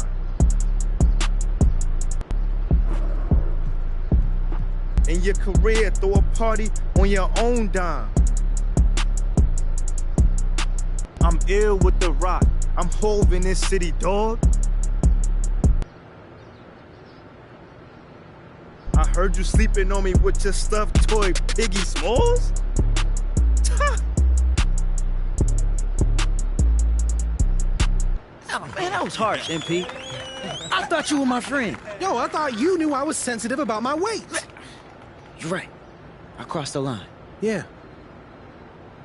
In your career, throw a party on your own dime. I'm ill with the rock. I'm Hov in this city, dog. I heard you sleeping on me with your stuffed toy, Piggy Smalls? Oh, man, that was harsh, MP. I thought you were my friend. Yo, I thought you knew I was sensitive about my weight. You're right. I crossed the line. Yeah.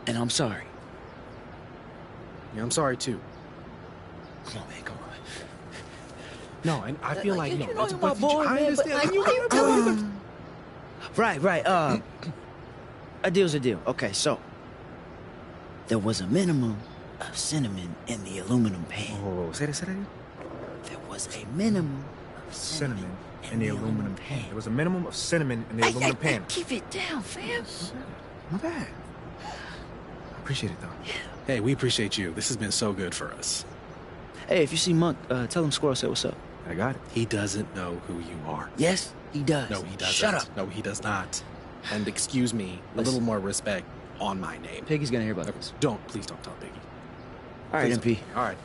And I'm sorry. Yeah, I'm sorry too. Come on, man, come on. No, and I feel like, no, you know that's you're my boy, I man, understand. Right. A deal's a deal. Okay, so there was a minimum of cinnamon in the aluminum pan. Oh, say that again? There was a minimum of cinnamon in the aluminum pan. There was a minimum of cinnamon in the aluminum pan. Keep it down, fam. My bad. Appreciate it, though. Hey, we appreciate you. This has been so good for us. Hey, if you see Monk, tell him Squirrel said what's up. I got it. He doesn't know who you are. Yes, he does. No, he doesn't. Shut up. No, he does not. And excuse me, a little more respect on my name. Piggy's gonna hear about this. Please don't tell Piggy. All right, Please MP. don't. All right.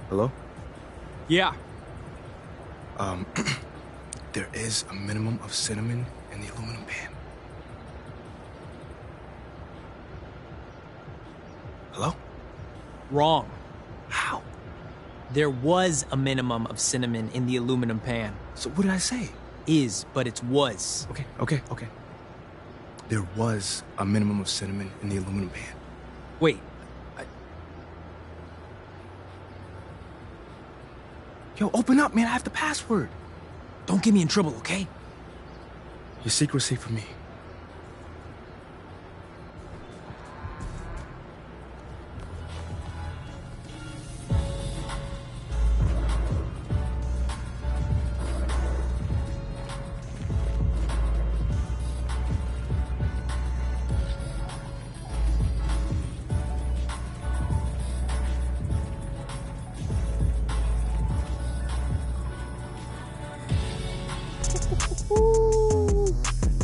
Hello? Yeah. There is a minimum of cinnamon in the aluminum pan. Hello? Wrong. How? There was a minimum of cinnamon in the aluminum pan. So what did I say? Is, but it's was. Okay. There was a minimum of cinnamon in the aluminum pan. Wait. Yo, open up, man. I have the password. Don't get me in trouble, okay? Your secret's safe for me.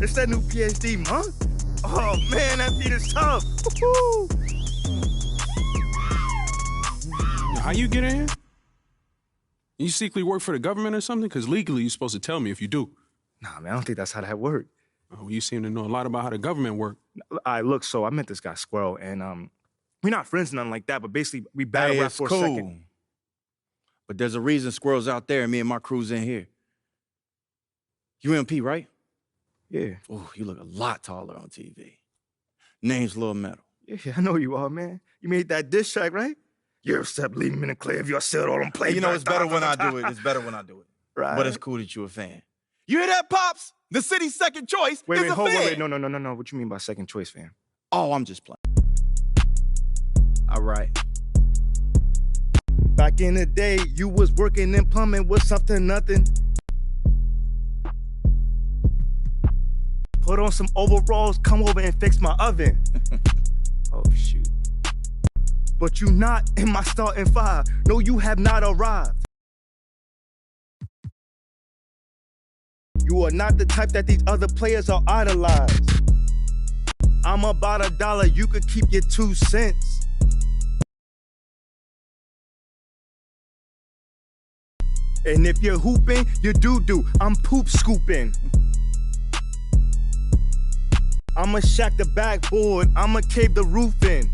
It's that new PhD Monk. Oh man, that beat is tough. How you get in? You secretly work for the government or something? Because legally, you're supposed to tell me if you do. Nah, man, I don't think that's how that works. Oh, you seem to know a lot about how the government works. Look, so I met this guy, Squirrel, and we're not friends or nothing like that, but basically we battle rap it's for cool. a second. But there's a reason Squirrel's out there and me and my crew's in here. You MP, right? Yeah. Oh, you look a lot taller on TV. Name's Lil Metal. Yeah, I know you are, man. You made that diss track, right? You're upset, leave him in the clay if you're still all them play. You know, it's better when I do it. It's better when I do it. Right. But it's cool that you're a fan. You hear that, Pops? The city's second choice Wait, is a fan. wait. No. What you mean by second choice, fam? Oh, I'm just playing. All right. Back in the day, you was working in plumbing, what's up to nothing? Put on some overalls, come over and fix my oven. Oh, shoot. But you not in my starting five. No, you have not arrived. You are not the type that these other players are idolized. I'm about $1, you could keep your 2 cents. And if you're hooping, you do. I'm poop scooping. I'ma shack the backboard, I'ma cave the roof in.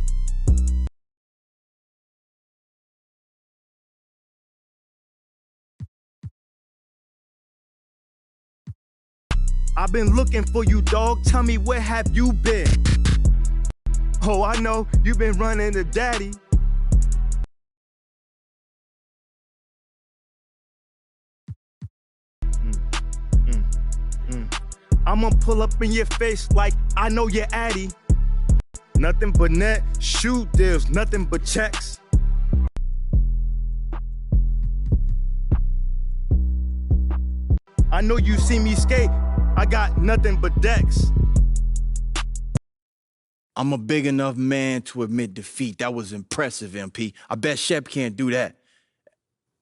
I've been looking for you, dog. Tell me, where have you been? Oh, I know, you've been running to daddy. I'ma pull up in your face like I know your addy. Nothing but net, shoe deals, nothing but checks. I know you see me skate, I got nothing but decks. I'm a big enough man to admit defeat. That was impressive, MP. I bet Shep can't do that.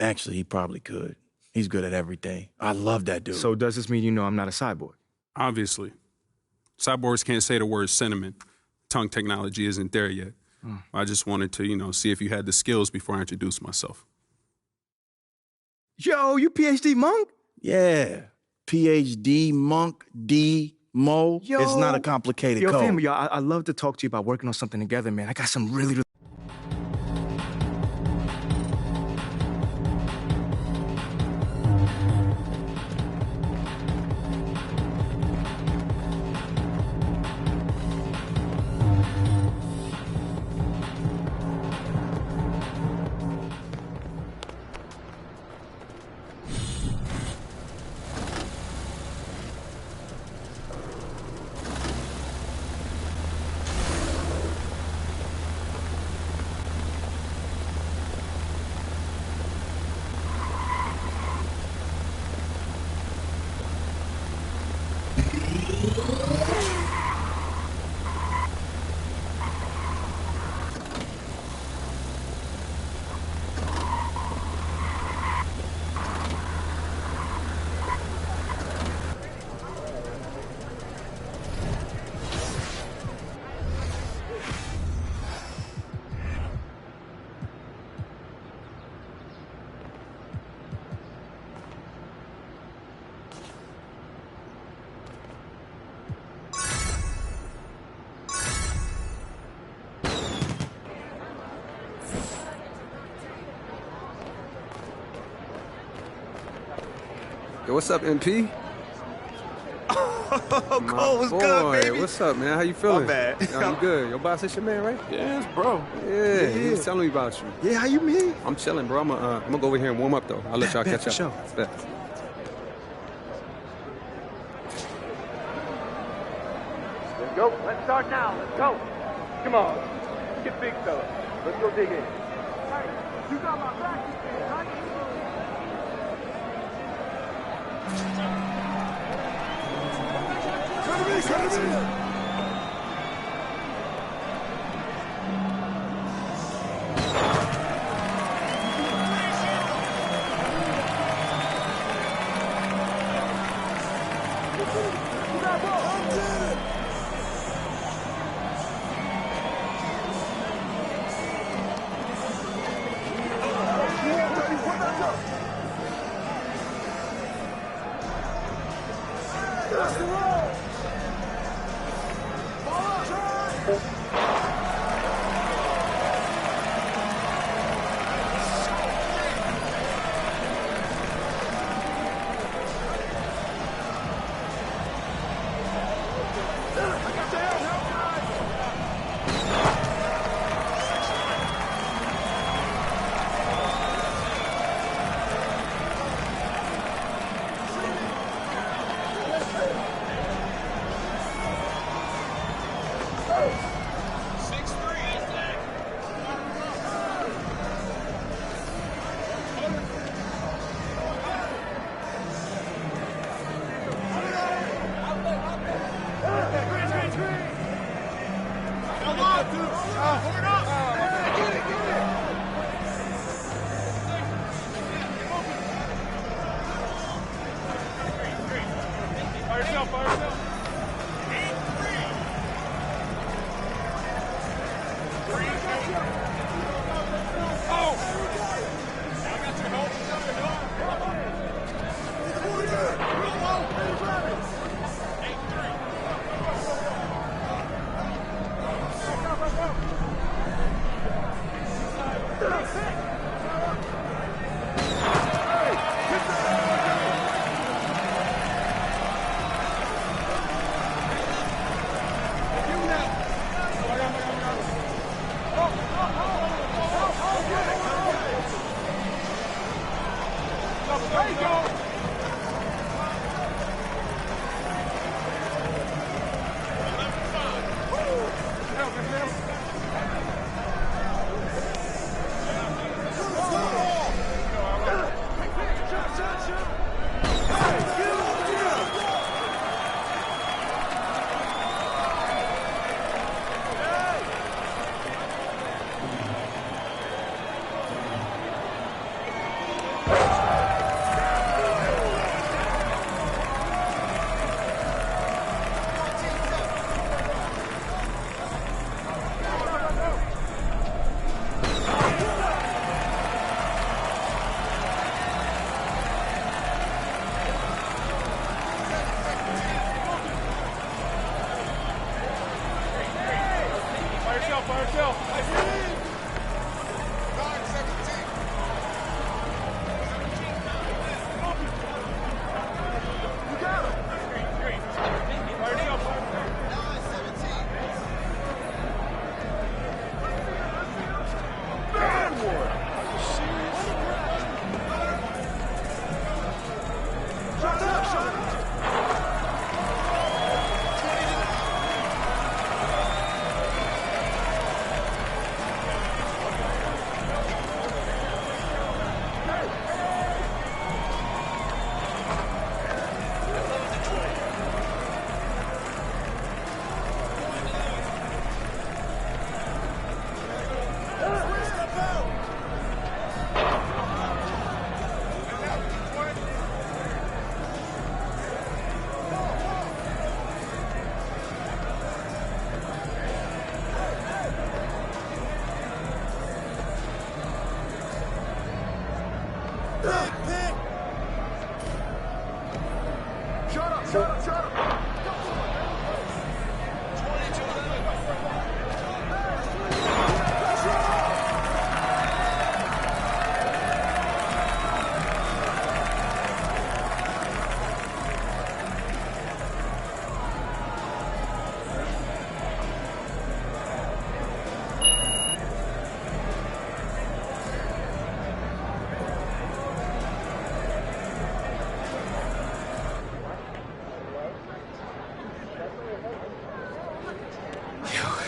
Actually, he probably could. He's good at everything. I love that dude. So does this mean you know I'm not a cyborg? Obviously. Cyborgs can't say the word cinnamon. Tongue technology isn't there yet. I just wanted to, see if you had the skills before I introduced myself. Yo, you PhD Monk? Yeah. PhD Monk D Mo. Yo. It's not a complicated code. Family, yo, I love to talk to you about working on something together, man. I got some really Yo, what's up, MP? Oh, Cole, what's good, baby? What's up, man? How you feeling? My bad. Yo, you good? Your boss is your man, right? Yeah, it's bro. Yeah, he was telling me about you. Yeah, how you mean? I'm chilling, bro. I'm gonna go over here and warm up, though. I'll let y'all catch up. Sure. Bet. Let's go. Let's start now. Let's go. Come on. Get big, fella. Let's go dig in. Hey, you got my back, right? Come to me.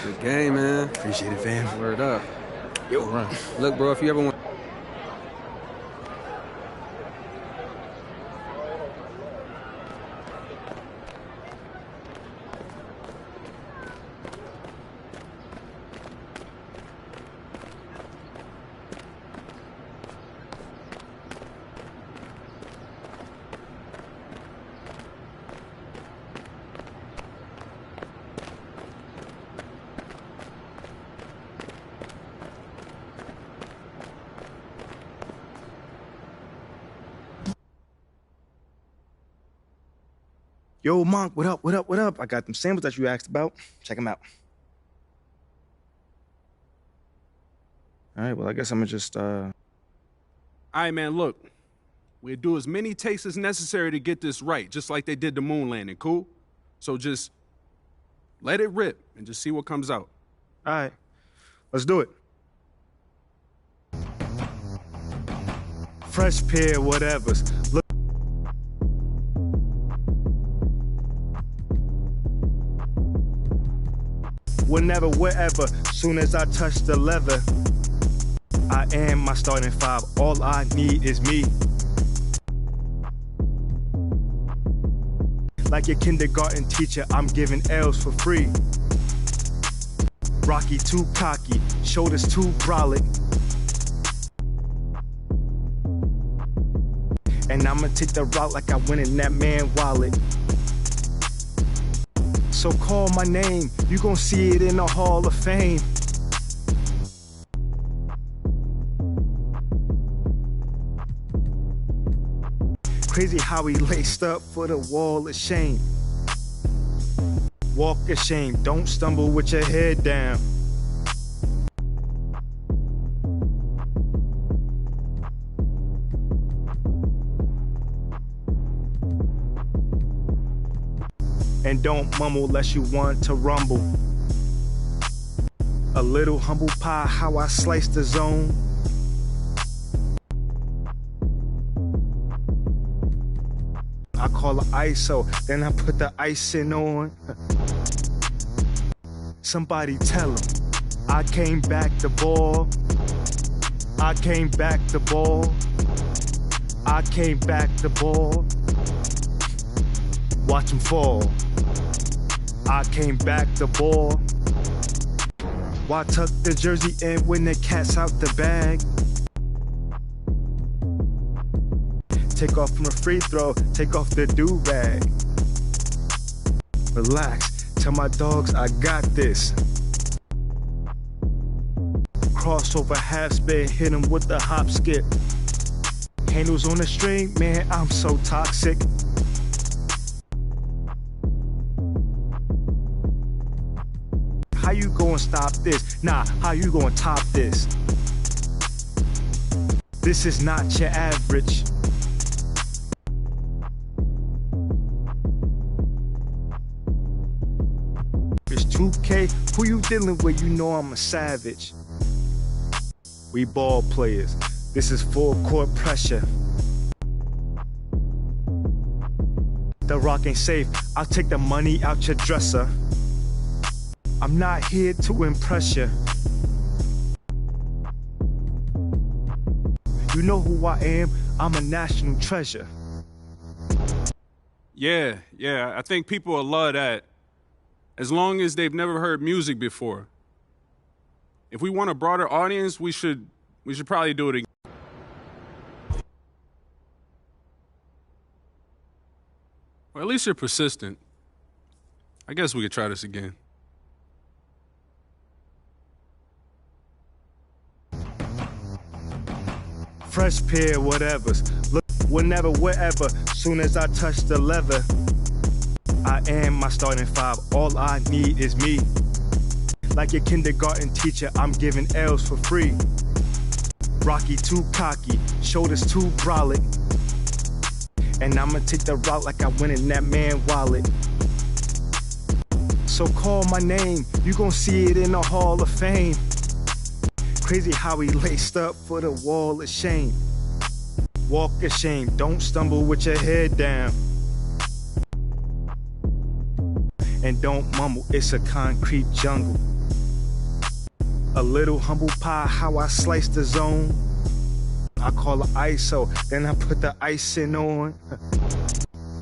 Good game, man. Appreciate it, fam. Word up. Yo. Look, bro, if you ever want... Yo, Monk, what up, what up, what up? I got them samples that you asked about. Check them out. All right, well, I guess I'm gonna just, All right, man, look. We'll do as many takes as necessary to get this right, just like they did the moon landing, cool? So just let it rip and just see what comes out. All right, let's do it. Fresh pair, whatevers. Look. Whenever, wherever, soon as I touch the leather, I am my starting five. All I need is me. Like your kindergarten teacher, I'm giving L's for free. Rocky too cocky, shoulders too brolic. And I'ma take the route like I win in that man wallet. So call my name, you gon' see it in the Hall of Fame. Crazy how he laced up for the wall of shame. Walk of shame, don't stumble with your head down. And don't mumble unless you want to rumble. A little humble pie, how I slice the zone. I call it ISO, then I put the icing on. Somebody tell him, I came back to ball. I came back to ball. I came back to ball. Watch him fall. I came back to ball. Why tuck the jersey in when the cat's out the bag? Take off from a free throw, take off the do-rag. Relax, tell my dogs I got this. Crossover half spin, hit him with the hop skip. Handles on the string, man, I'm so toxic. How you gonna stop this? Nah, how you gonna top this? This is not your average. It's 2K, who you dealing with? You know I'm a savage. We ball players, this is full court pressure. The rock ain't safe, I'll take the money out your dresser. I'm not here to impress you. You know who I am, I'm a national treasure. Yeah, I think people will love that. As long as they've never heard music before. If we want a broader audience, we should probably do it again. Or at least you're persistent. I guess we could try this again. Fresh pair, whatevers. Look, whenever, wherever, soon as I touch the leather, I am my starting five. All I need is me. Like your kindergarten teacher, I'm giving L's for free. Rocky too cocky, shoulders too brolic. And I'ma take the route like I win in that man wallet. So call my name, you gon' see it in the Hall of Fame. Crazy how he laced up for the wall of shame. Walk of shame, don't stumble with your head down. And don't mumble, it's a concrete jungle. A little humble pie, how I slice the zone. I call it ISO, then I put the icing on.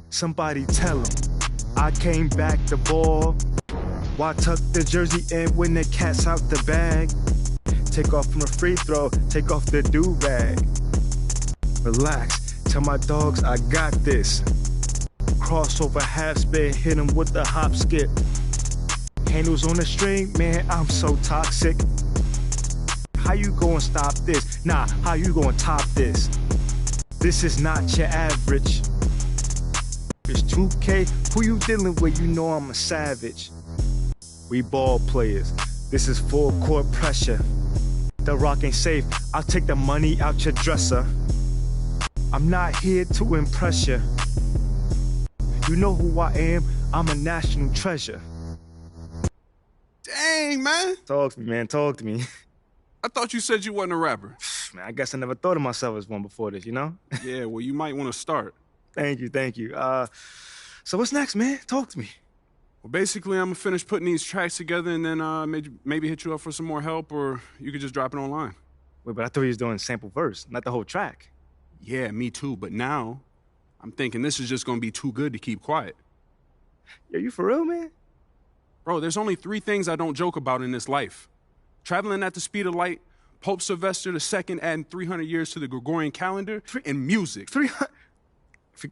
Somebody tell him I came back to ball. Why tuck the jersey in when the cat's out the bag? Take off from a free throw, take off the do-rag. Relax, tell my dogs I got this. Crossover half spin, hit him with the hop skip. Handles on the string, man, I'm so toxic. How you gonna stop this? Nah, how you gonna top this? This is not your average. It's 2K, who you dealing with? You know I'm a savage. We ball players, this is full court pressure. The rock ain't safe, I'll take the money out your dresser. I'm not here to impress you. You know who I am, I'm a national treasure. Dang, man. Talk to me, man, talk to me. I thought you said you wasn't a rapper. Man, I guess I never thought of myself as one before this, you know? Yeah, well, you might want to start. Thank you, thank you. So what's next, man? Talk to me. Well, basically, I'm going to finish putting these tracks together and then maybe hit you up for some more help, or you could just drop it online. Wait, but I thought you was doing sample verse, not the whole track. Yeah, me too, but now I'm thinking this is just going to be too good to keep quiet. Yo, you for real, man? Bro, there's only 3 things I don't joke about in this life. Traveling at the speed of light, Pope Sylvester II adding 300 years to the Gregorian calendar, and music. 300?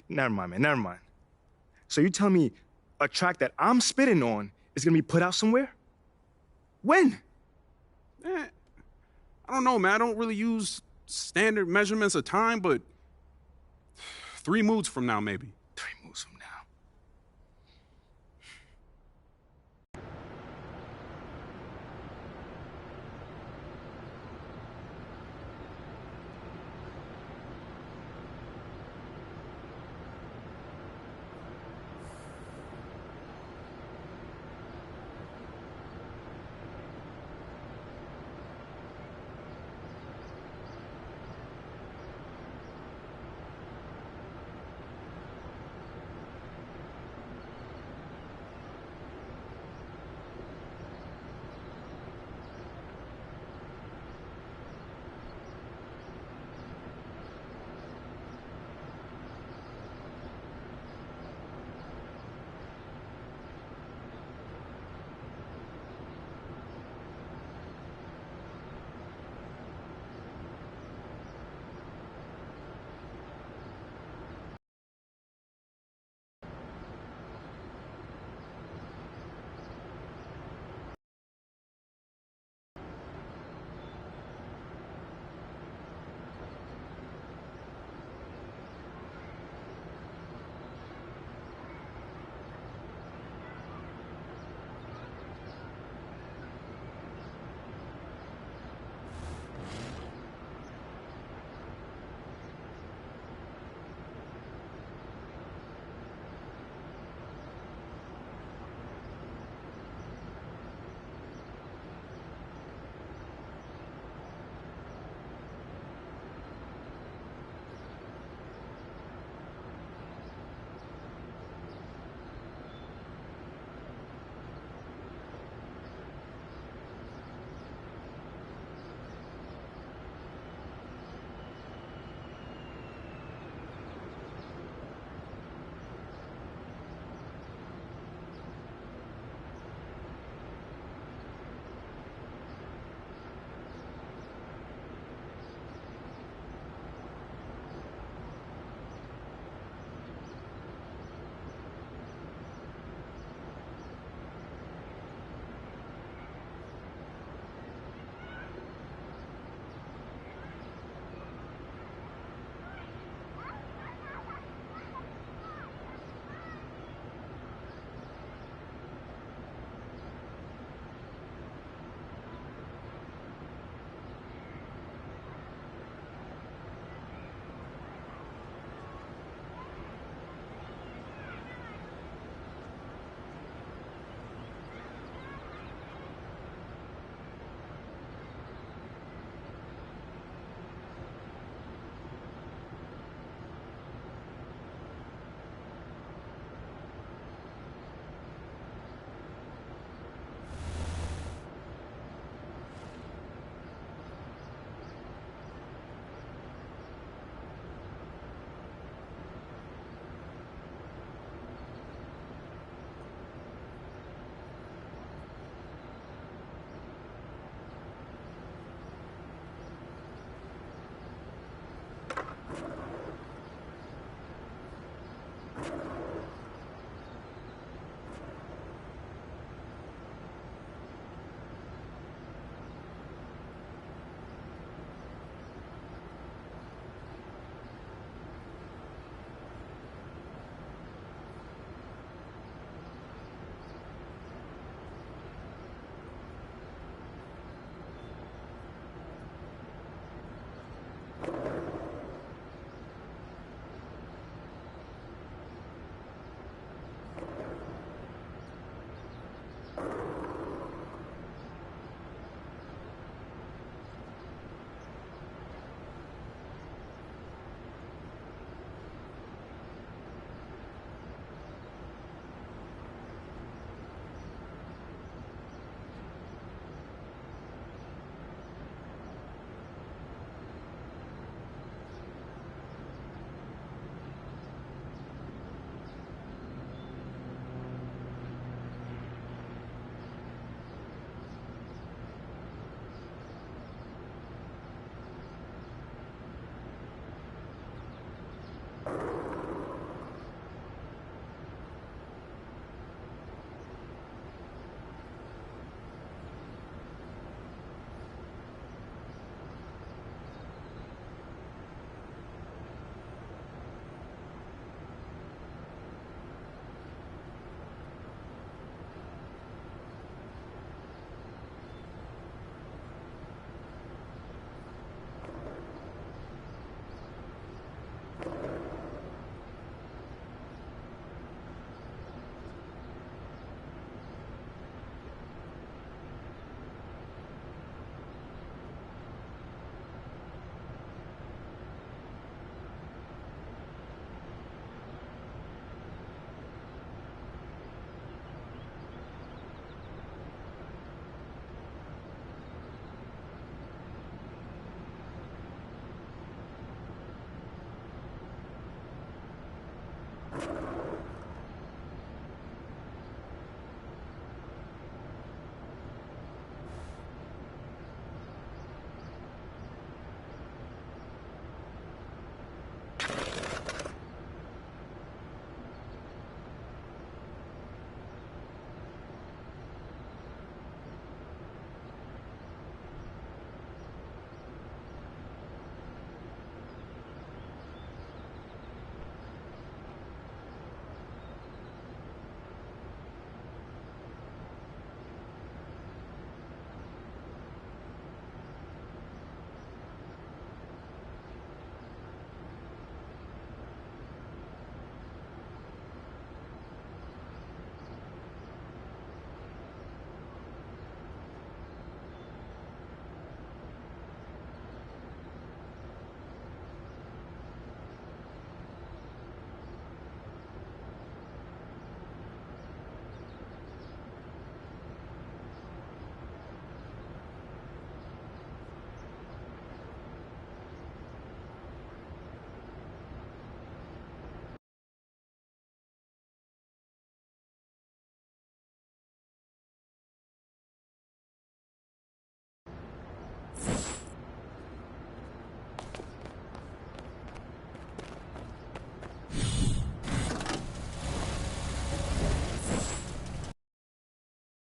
Never mind, man, never mind. So you tell me a track that I'm spitting on is gonna be put out somewhere? When? I don't know, man. I don't really use standard measurements of time, but 3 moods from now, maybe.